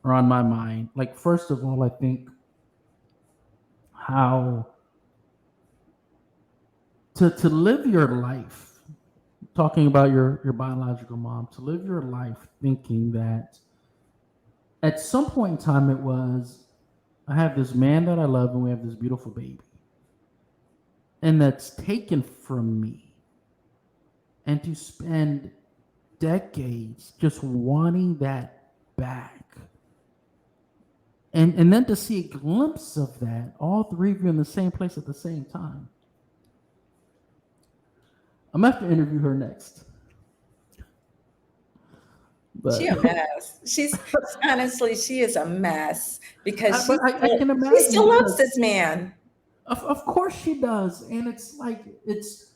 are on my mind. Like first of all, I think how to live your life, talking about your biological mom, to live your life thinking that at some point in time it was, I have this man that I love and we have this beautiful baby, and that's taken from me, and to spend decades just wanting that back, and then to see a glimpse of that, all three of you in the same place at the same time. I'm gonna have to interview her next, She but a mess. She's honestly, she is a mess because but I can she imagine still loves because this man. of course she does, and it's like it's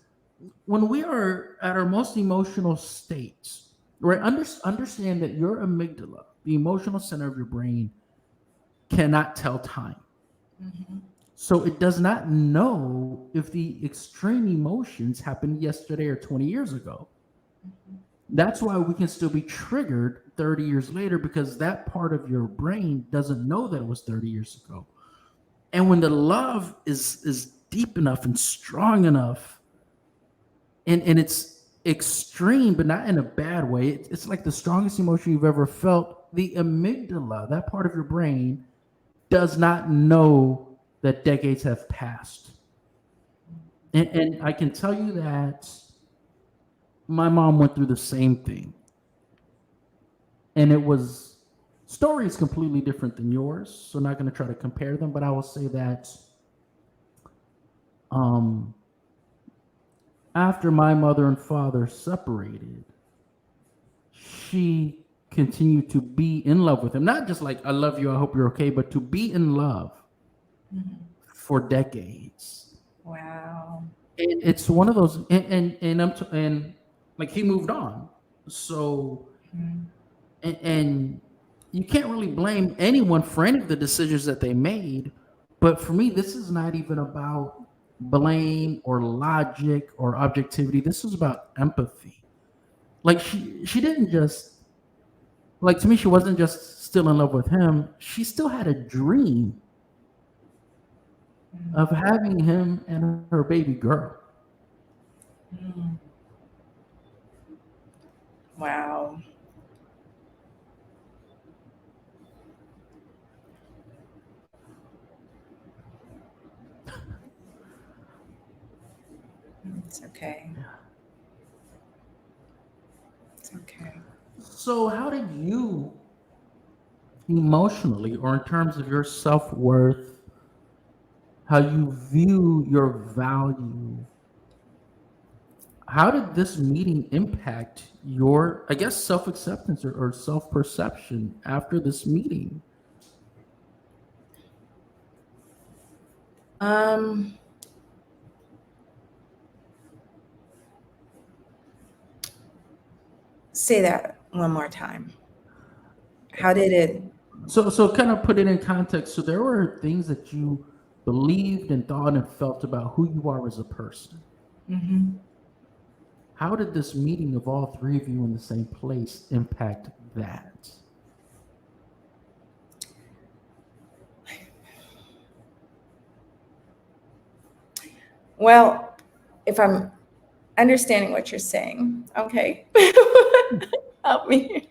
when we are at our most emotional states, right? Understand that your amygdala, the emotional center of your brain, cannot tell time. Mhm. So it does not know if the extreme emotions happened yesterday or 20 years ago. That's why we can still be triggered 30 years later, because that part of your brain doesn't know that it was 30 years ago. And when the love is deep enough and strong enough, and it's extreme, but not in a bad way, it's like the strongest emotion you've ever felt. The amygdala, that part of your brain, does not know that decades have passed. And I can tell you that my mom went through the same thing. and it was stories completely different than yours. So not going to try to compare them, but I will say that um, after my mother and father separated, she continued to be in love with him. Not just like, I love you, I hope you're okay, but to be in love Mhm. for decades. Wow. And it's one of those, and like he moved on. So, Mhm. and you can't really blame anyone for any of the decisions that they made. But for me, this is not even about blame or logic or objectivity. This is about empathy. Like she didn't just, like, to me, she wasn't just still in love with him. She still had a dream of Mhm. having him and her baby girl. Mhm. Wow. It's okay. It's okay. So how did you emotionally, or in terms of your self-worth, how you view your value, how did this meeting impact your, I guess, self-acceptance or self-perception after this meeting? Um, Say that one more time. How did it? So kind of put it in context. So there were things that you believed and thought and felt about who you are as a person. Mhm. How did this meeting of all three of you in the same place impact that? Well, if I'm understanding what you're saying, okay, help me.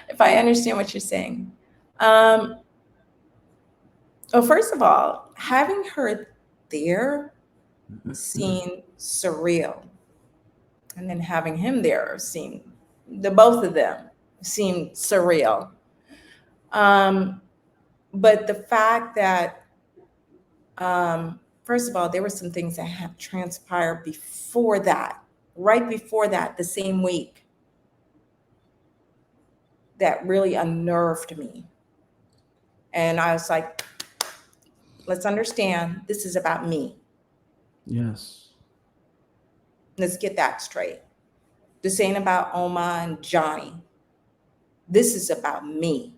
If I understand what you're saying, um, well, first of all, having her there seemed surreal, and then having him there seemed, the both of them seemed surreal. Um, but the fact that, first of all, there were some things that had transpired before that, right before that, the same week, that really unnerved me. And I was like, let's understand, this is about me. Yes. Let's get that straight. This ain't about Oma and Johnny. This is about me.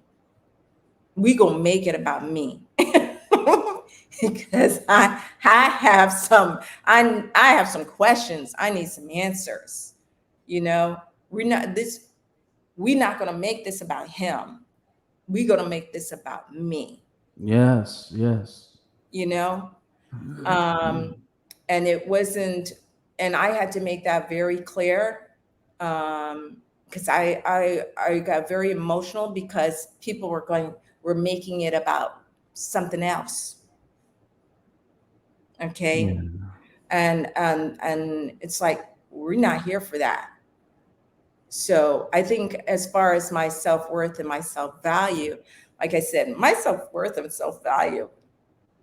We gonna make it about me. Because I have some, I have some questions. I need some answers. You know, we're not gonna make this about him. We're gonna make this about me, Yes. Yes. you know? Um, and it wasn't, and I had to make that very clear, because I got very emotional because people were making it about something else. Okay. Yeah. And it's like, we're not here for that. So I think as far as my self-worth and my self-value, like I said, my self-worth and self-value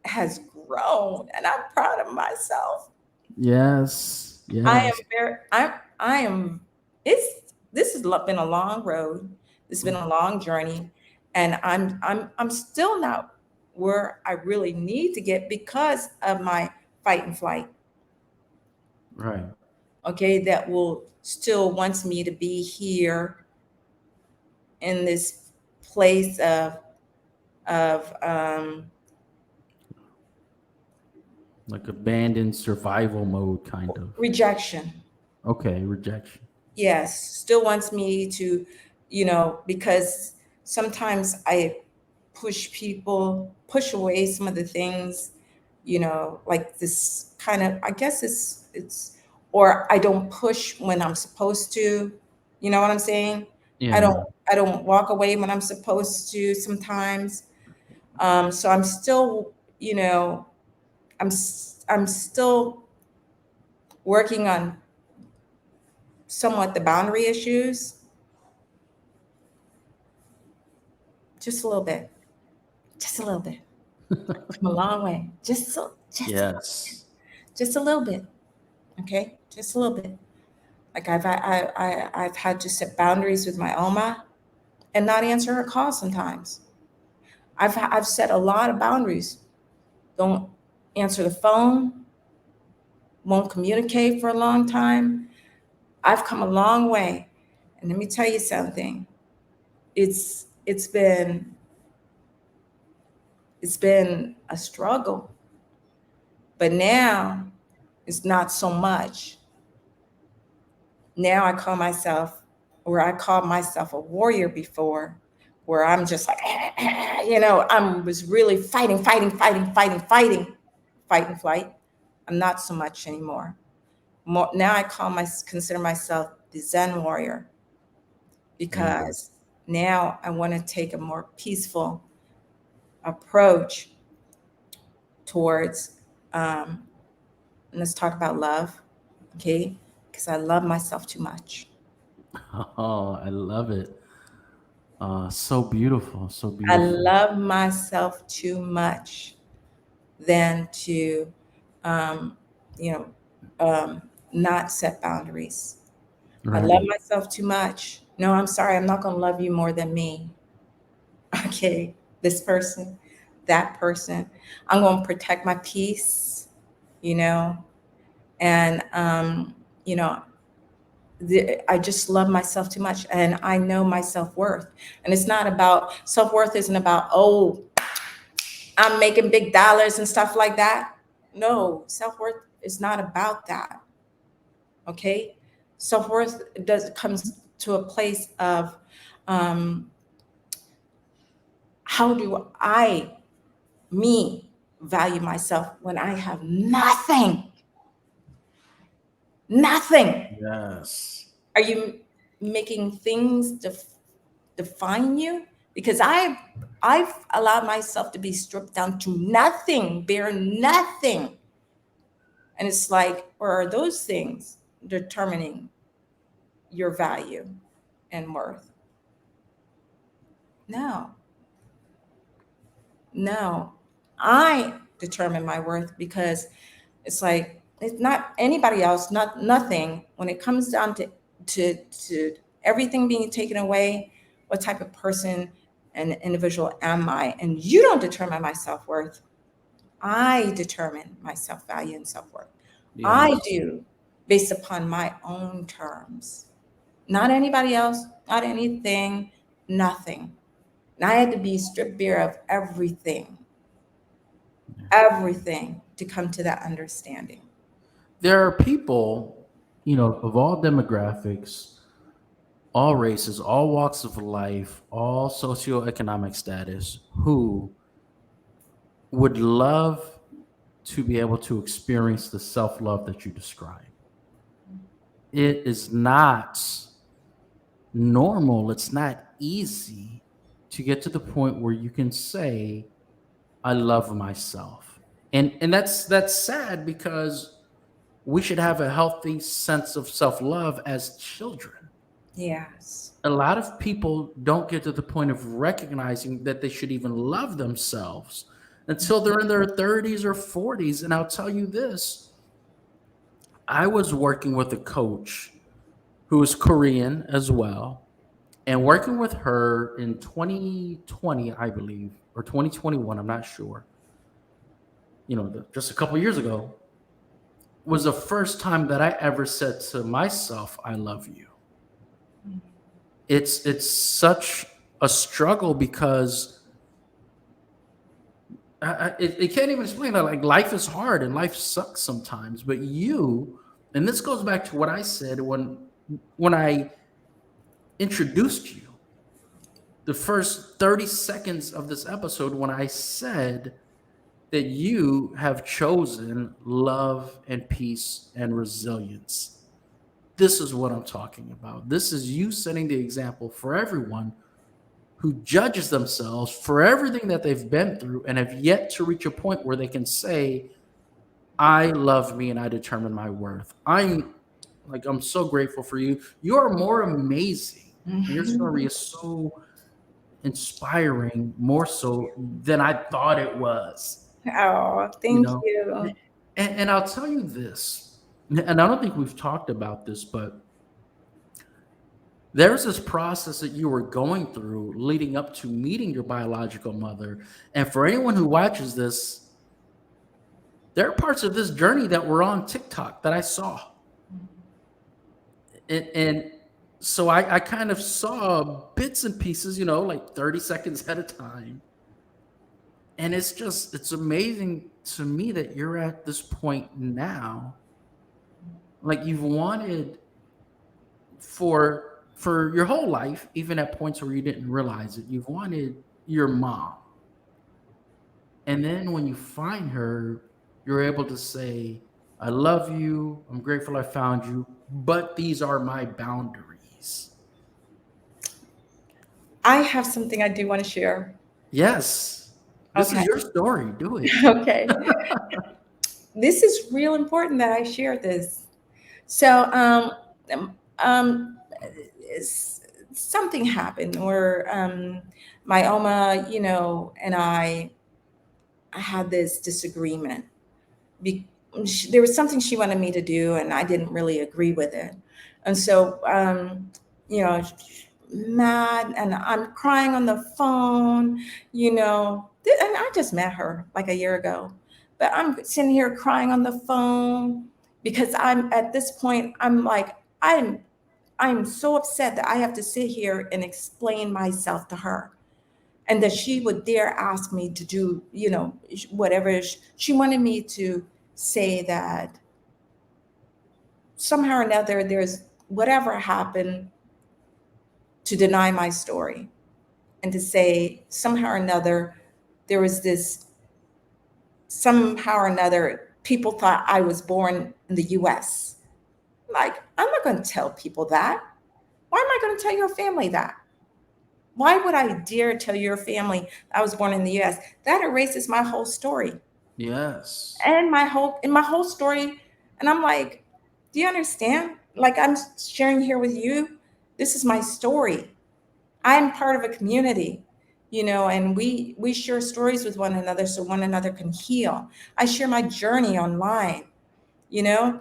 has grown, and I'm proud of myself. Yes. I am Yes. very, I am, this has been a long road. It's been a long journey, and I'm still not where I really need to get because of my fight and flight. Right. Okay, that will still wants me to be here in this place of Like abandoned survival mode, kind of. rejection. Okay, rejection. Yes, still wants me to, because sometimes I push away some of the things, like this kind of, I guess or I don't push when I'm supposed to. You know what I'm saying? I don't, Yeah. I don't walk away when I'm supposed to sometimes. So I'm still, I'm still working on somewhat the boundary issues. just a little bit, just a little bit. I've come a long way. Yes. Just a little bit. Okay, just a little bit. Like I've had to set boundaries with my Oma and not answer her calls sometimes. I've set a lot of boundaries. Don't answer the phone. Won't communicate for a long time. I've come a long way, and let me tell you something. It's been a struggle, but now it's not so much. Now I called myself a warrior before, where I'm just like, I was really fight and flight. I'm not so much anymore. Now consider myself the Zen warrior, There you go. because now I want to take a more peaceful approach towards, um, let's talk about love, okay? Because I love myself too much. Oh, I love it. So beautiful. So I beautiful. love myself too much than to, um, you know, not set boundaries. I love Right. myself too much. No, I'm sorry, I'm not going to love you more than me. Okay, this person, that person. I'm going to protect my peace, you know, and, you know, I just love myself too much, and I know my self worth. And it's not about self worth, isn't about, oh, I'm making big dollars and stuff like that. No, self worth is not about that. Okay, self worth does comes to a place of, um, how do I, me, value myself when I have nothing, nothing. Yes. Are you making things define you? Because I've allowed myself to be stripped down to nothing, bare nothing. And it's like, or are those things determining your value and worth? No, no. I determine my worth, because it's like, it's not anybody else, not nothing. When it comes down to to everything being taken away, what type of person and individual am I? And you don't determine my self-worth. I determine my self-value and self-worth. I Yes. do, based upon my own terms. Not anybody else, not anything, nothing. And I had to be stripped bare of everything to come to that understanding. There are people, of all demographics, all races, all walks of life, all socioeconomic status, who would love to be able to experience the self love that you describe. It is not normal, it's not easy to get to the point where you can say, I love myself. And that's sad, because we should have a healthy sense of self-love as children. Yes. A lot of people don't get to the point of recognizing that they should even love themselves until they're in their 30s or 40s. And I'll tell you this, I was working with a coach who is Korean as well, and working with her in 2020, I believe, or 2021, I'm not sure, just a couple years ago, was the first time that I ever said to myself, I love you. It's such a struggle, because it can't even explain that. Like, life is hard and life sucks sometimes, but and this goes back to what I said when I introduced you, the first 30 seconds of this episode, when I said that you have chosen love and peace and resilience. This is what I'm talking about. This is you setting the example for everyone who judges themselves for everything that they've been through and have yet to reach a point where they can say, I love me and I determine my worth. I'm so grateful for you. You are more amazing. And your Mhm. story is so inspiring more so than I thought it was. Oh, You thank know, you. and I'll tell you this, and I don't think we've talked about this, but there's this process that you were going through leading up to meeting your biological mother. And for anyone who watches this, there are parts of this journey that were on TikTok that I saw. And so I kind of saw bits and pieces, like 30 seconds at a time. And it's amazing to me that you're at this point now. Like you've wanted for your whole life, even at points where you didn't realize it, you've wanted your mom. And then when you find her, you're able to say, I love you. I'm grateful I found you, but these are my boundaries. I have something I do want to share. Yes. This is Okay. your story. Do it. Okay. This is real important that I share this. So, um, s- something happened where my Oma, and I had this disagreement. Be, there was something she wanted me to do, and I didn't really agree with it. And so, you know, mad, and I'm crying on the phone, and I just met her like a year ago. But I'm sitting here crying on the phone because I'm at this point, I'm like, I'm so upset that I have to sit here and explain myself to her, and that she would dare ask me to do, whatever she wanted me to say, that somehow or another there's whatever happened, to deny my story, and to say somehow or another there was this, somehow or another people thought I was born in the US. Like, I'm not going to tell people that. Why am I going to tell your family that? Why would I dare tell your family I was born in the US? That erases my whole story Yes. and my whole story. And I'm like, do you understand? Like, I'm sharing here with you. This is my story. I'm part of a community, and we share stories with one another so one another can heal. I share my journey online, you know.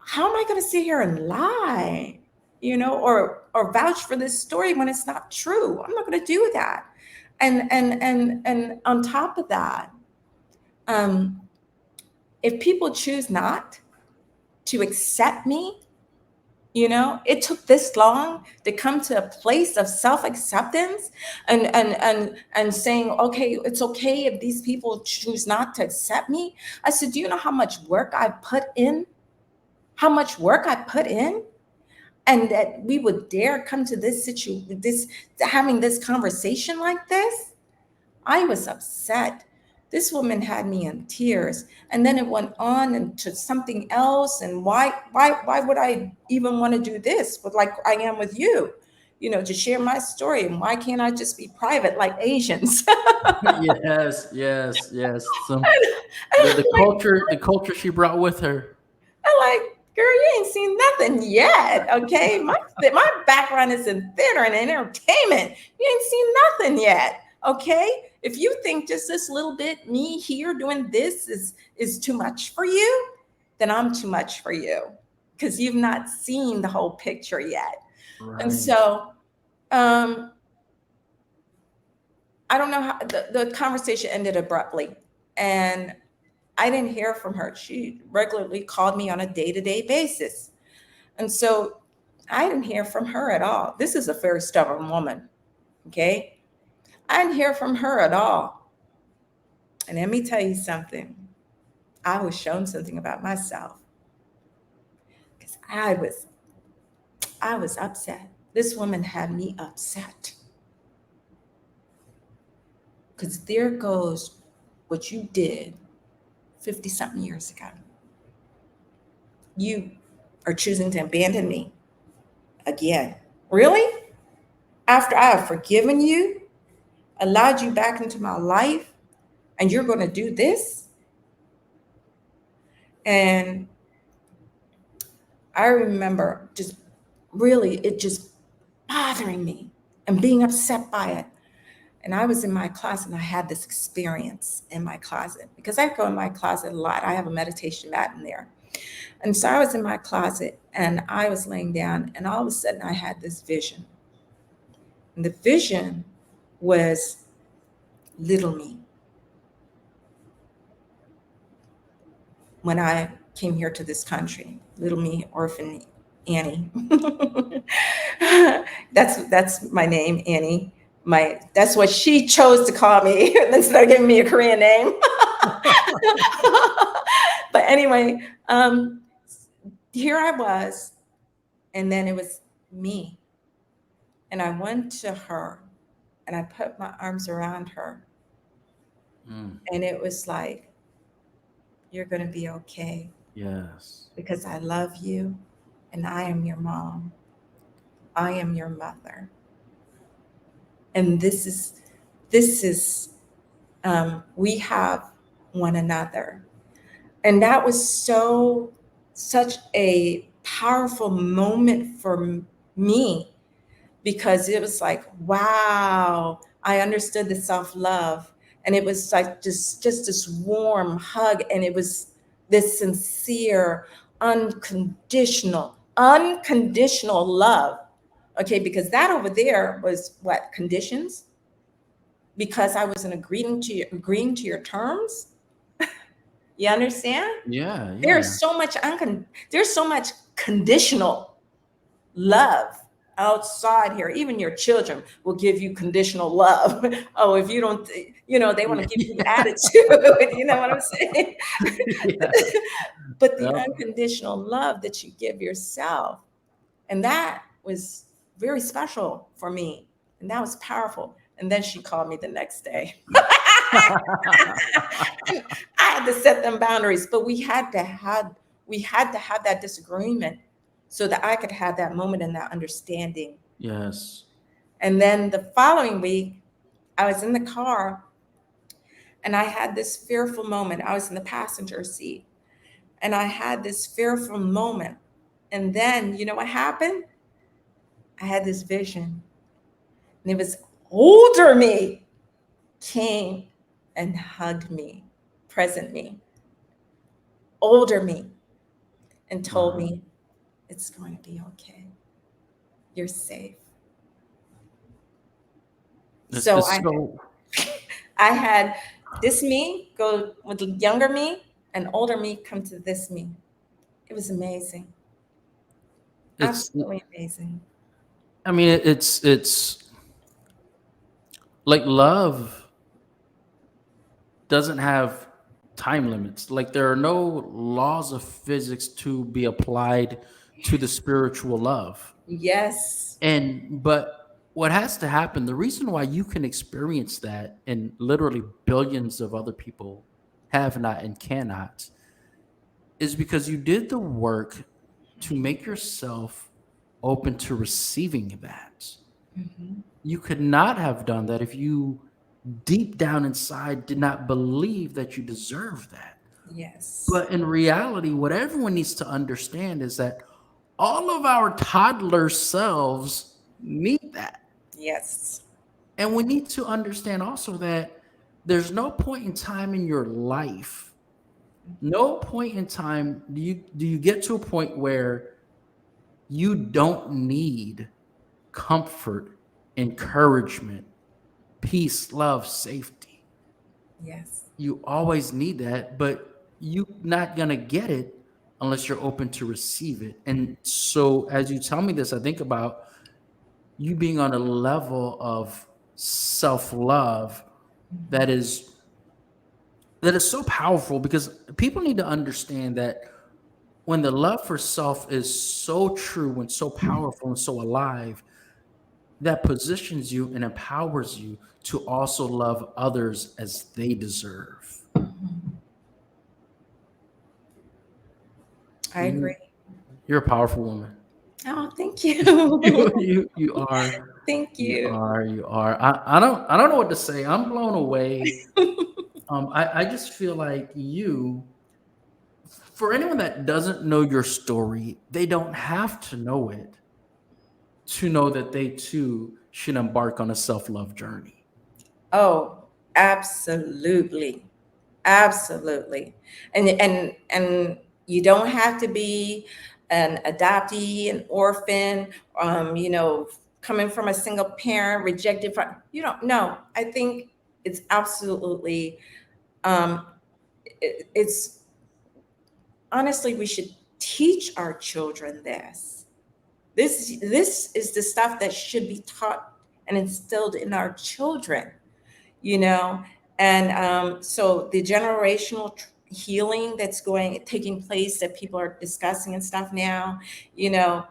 How am I going to sit here and lie, or vouch for this story when it's not true? I'm not going to do that. And on top of that, um, if people choose not to accept me, it took this long to come to a place of self-acceptance, and saying, okay, it's okay if these people choose not to accept me. I said, do you know how much work I put in? How much work I put in? And that we would dare come to this situation, having this conversation like this. I was upset. This woman had me in tears. And then it went on into something else. And why would I even want to do this with, like I am with you, to share my story? And why can't I just be private like Asians? Yes, yes, yes. The I'm like, culture she brought with her. I'm like, girl, you ain't seen nothing yet. Okay. My background is in theater and entertainment. You ain't seen nothing yet. Okay. If you think just this little bit, me here doing this is too much for you, then I'm too much for you, because you've not seen the whole picture yet. And Right. so um I don't know how the conversation ended abruptly. And I didn't hear from her. She regularly called me on a day-to-day basis. And so I didn't hear from her at all. This is a very stubborn woman. Okay. I didn't hear from her at all. And let me tell you something. I was shown something about myself, because I was upset. This woman had me upset, because there goes what you did 50 something years ago. You are choosing to abandon me again. Really? After I have forgiven you, allowed you back into my life, and you're going to do this? And I remember just really it just bothering me. and being upset by it. And I was in my closet and I had this experience in my closet because I go in my closet a lot. I have a meditation mat in there. And so I was in my closet and I was laying down, and all of a sudden I had this vision. And the vision was little me. When I came here to this country, little me, orphan Annie. That's my name, Annie. That's what she chose to call me instead of giving me a Korean name. But anyway, here I was, and then it was me. And I went to her and I put my arms around her, Mm. and it was like, you're going to be okay Yes. because I love you and I am your mom. I am your mother. And this is we have one another. And that was such a powerful moment for me, because it was like, wow, I understood the self-love. And it was like just this warm hug. And it was this sincere, unconditional love. Okay, because that over there was what? Conditions? Because I wasn't agreeing to your terms. You understand? Yeah, yeah. There's so much conditional love outside here. Even your children will give you conditional love. Oh, if you don't, they want to give you attitude. You know what I'm saying? Yeah. But the Yep. unconditional love that you give yourself, and that was very special for me, and that was powerful. And then she called me the next day. I had to set them boundaries, but we had to have that disagreement so that I could have that moment and that understanding. Yes. And then the following week, I was in the car and I had this fearful moment. I was in the passenger seat and I had this fearful moment. And then, you know what happened? I had this vision, and it was older me came and hugged me, present me, older me, and told Wow. me, it's going to be okay. You're safe. So It's I so I had this me go with the younger me, and older me come to this me. It was amazing. it's Absolutely amazing. I mean it's like love doesn't have time limits. Like there are no laws of physics to be applied to the spiritual love. Yes. And but what has to happen, the reason why you can experience that and literally billions of other people have not and cannot is because you did the work to make yourself open to receiving that. Mhm. You could not have done that if you deep down inside did not believe that you deserve that. Yes. But in reality, what everyone needs to understand is that all of our toddler selves need that. Yes. And we need to understand also that there's no point in time in your life, no point in time do you get to a point where you don't need comfort, encouragement, peace, love, safety. Yes. You always need that, but you're not going to get it unless you're open to receive it. And so as you tell me this, I think about you being on a level of self-love that Mhm. is that is so powerful because people need to understand that when the love for self is so true and so powerful and so alive, that positions you and empowers you to also love others as they deserve. Mhm. I You, agree. you're a powerful woman. Oh, thank You, you. you are. Thank You you. are. You are. I don't know what to say. I'm blown away. I just feel like for anyone that doesn't know your story, they don't have to know it to know that they too should embark on a self-love journey. Oh, absolutely. Absolutely. And you don't have to be an adoptee, an orphan, coming from a single parent, rejected from, you don't know. I think it's absolutely, um, it's honestly, we should teach our children this. This is the stuff that should be taught and instilled in our children, you know. And so the generational healing that's going taking place that people are discussing and stuff now, you know,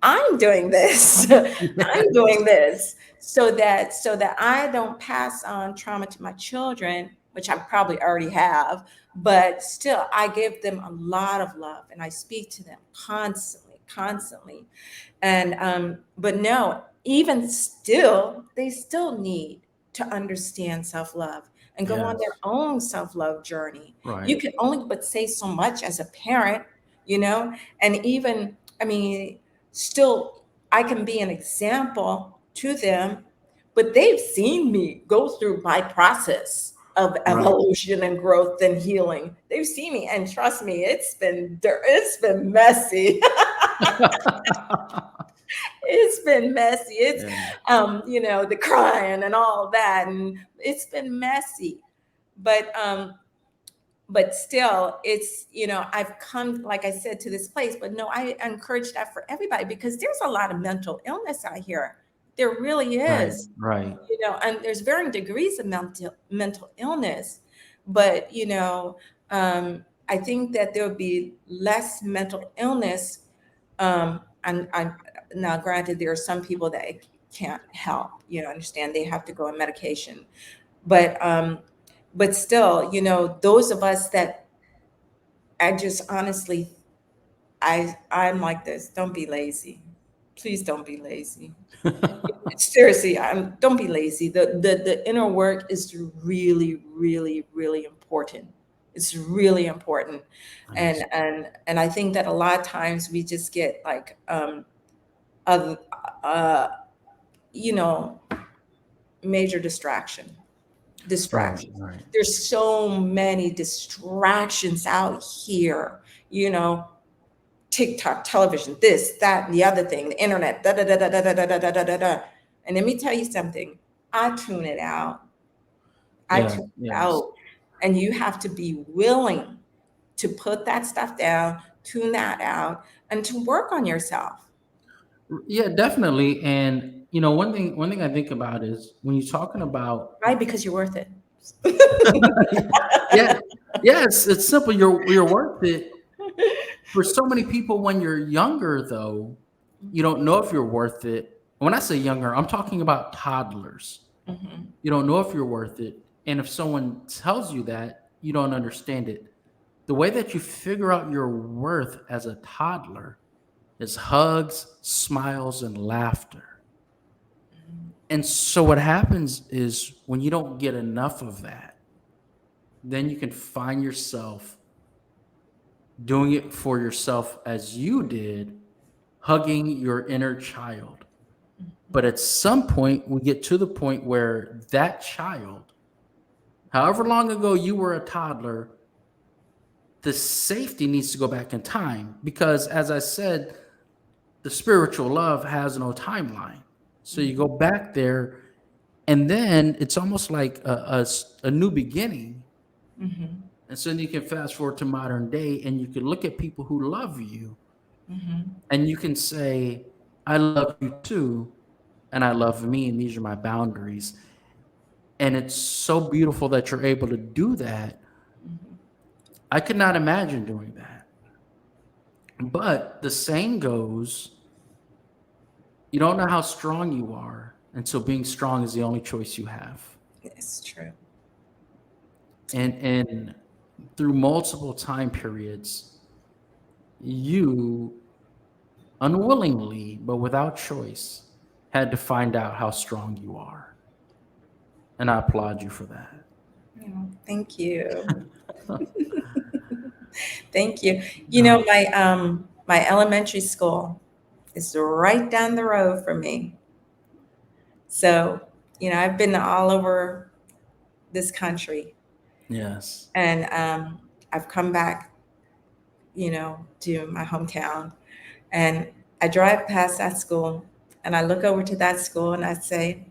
I'm doing this. I'm doing this so that I don't pass on trauma to my children, which I probably already have, but still I give them a lot of love and I speak to them constantly. And but no, even still, they still need to understand self-love and go on their Yes. own self-love journey. You Right. can only but say so much as a parent, you know, and even, I mean, still I can be an example to them, but they've seen me go through my process of Right. evolution and growth and healing. They've seen me, and trust me, it's been messy. It's been messy. It's Yeah. the crying and all that, and it's been messy. But still, it's, I've come, like I said, to this place. But no, I encourage that for everybody, because there's a lot of mental illness out here. There really Right. is. Right. And there's varying degrees of mental illness. But I think that there would be less mental illness. And I'm now, granted, there are some people that it can't help, understand they have to go on medication. But still, those of us that, I just honestly, I'm like this. Don't be lazy. Please don't be lazy. Seriously, don't be lazy. The inner work is really, really, really important. It's really important. and Nice. and and I think that a lot of times we just get like a, uh you know major Right. distractions. Right. There's so many distractions out here, you know TikTok, television, this, that, and the other thing, the internet, da da da da da da da da da da da. And let me tell you something. I tune it out. I Yeah. tune it Yes. out. And you have to be willing to put that stuff down, tune that out, and to work on yourself, Yeah, definitely. And one thing I think about is when you're talking about right? Because you're worth it. yeah, yeah, it's simple. You're worth it. For so many people, when you're younger, though, you don't know if you're worth it. When I say younger, I'm talking about toddlers. Mhm. You don't know if you're worth it. And if someone tells you that, you don't understand it. The way that you figure out your worth as a toddler is hugs, smiles, and laughter. And so what happens is when you don't get enough of that, then you can find yourself doing it for yourself as you did, hugging your inner child. But at some point, we get to the point where that child, however long ago you were a toddler, the safety needs to go back in time because, as I said, the spiritual love has no timeline. So you go back there, and then it's almost like a new beginning. Mhm. And so then you can fast forward to modern day, and you can look at people who love you, Mhm. and you can say, I love you too, and I love me, and these are my boundaries. And it's so beautiful that you're able to do that. Mhm. I could not imagine doing that. But the saying goes, you don't know how strong you are until being strong is the only choice you have. It's true. And through multiple time periods, you unwillingly, but without choice, had to find out how strong you are. And I applaud you for that. Thank you. Thank you. No. My elementary school is right down the road from me. So, I've been all over this country, Yes. and I've come back, to my hometown, and I drive past that school, and I look over to that school, and I say,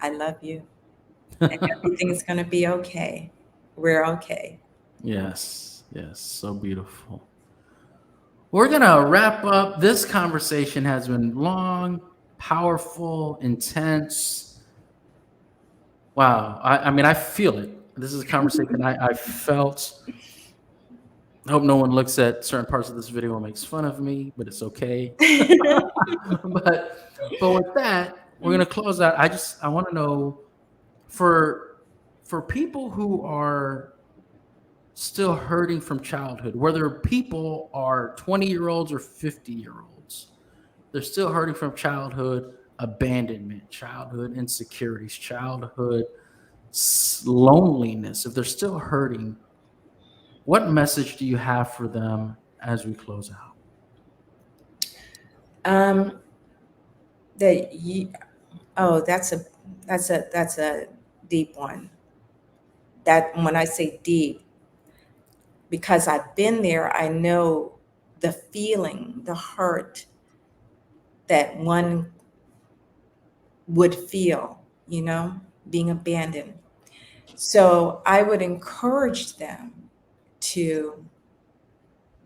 I love you, and everything's going to be okay. We're okay. Yes. Yes. So beautiful. We're going to wrap up. This conversation has been long, powerful, intense. Wow. I mean, I feel it. This is a conversation I felt. I hope no one looks at certain parts of this video and makes fun of me, but it's okay. but with that, we're gonna close out. I want to know for people who are still hurting from childhood, whether people are 20-year-olds or 50-year-olds, they're still hurting from childhood abandonment, childhood insecurities, childhood loneliness. If they're still hurting, what message do you have for them as we close out? um, that you, oh, that's a deep one. That when I say deep, because I've been there, I know the feeling, the hurt that one would feel, being abandoned. So I would encourage them to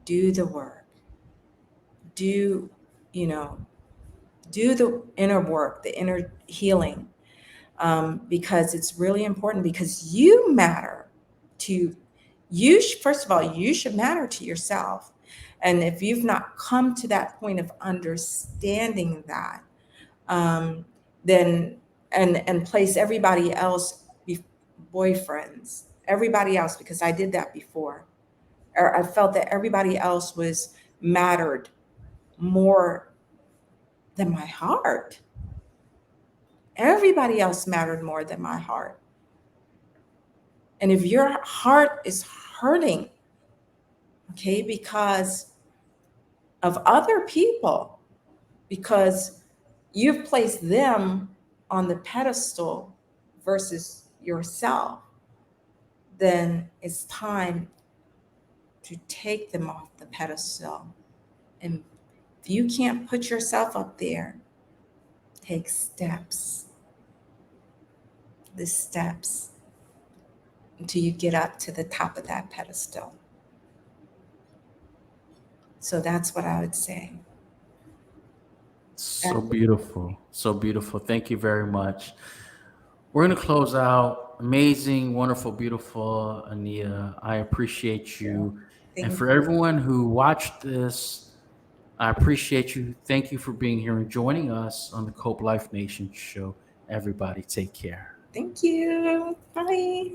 do the work, do, you know, do the inner work, the inner healing, because it's really important, because you matter to you. First of all, you should matter to yourself. And if you've not come to that point of understanding that, um, then and place everybody else, boyfriends, everybody else, because I did that before. Or I felt that everybody else was mattered more than my heart. Everybody else mattered more than my heart. And if your heart is hurting, okay, because of other people, because you've placed them on the pedestal versus yourself, then it's time to take them off the pedestal. And if you can't put yourself up there, take steps, the steps, until you get up to the top of that pedestal. So that's what I would say. So beautiful. So beautiful. Thank you very much. We're going to close out. Amazing, wonderful, beautiful Aneyah. I appreciate you. And Thank for everyone who watched this, I appreciate you. Thank you for being here and joining us on the Cope Life Nation show. Everybody, take care. Thank you. Bye.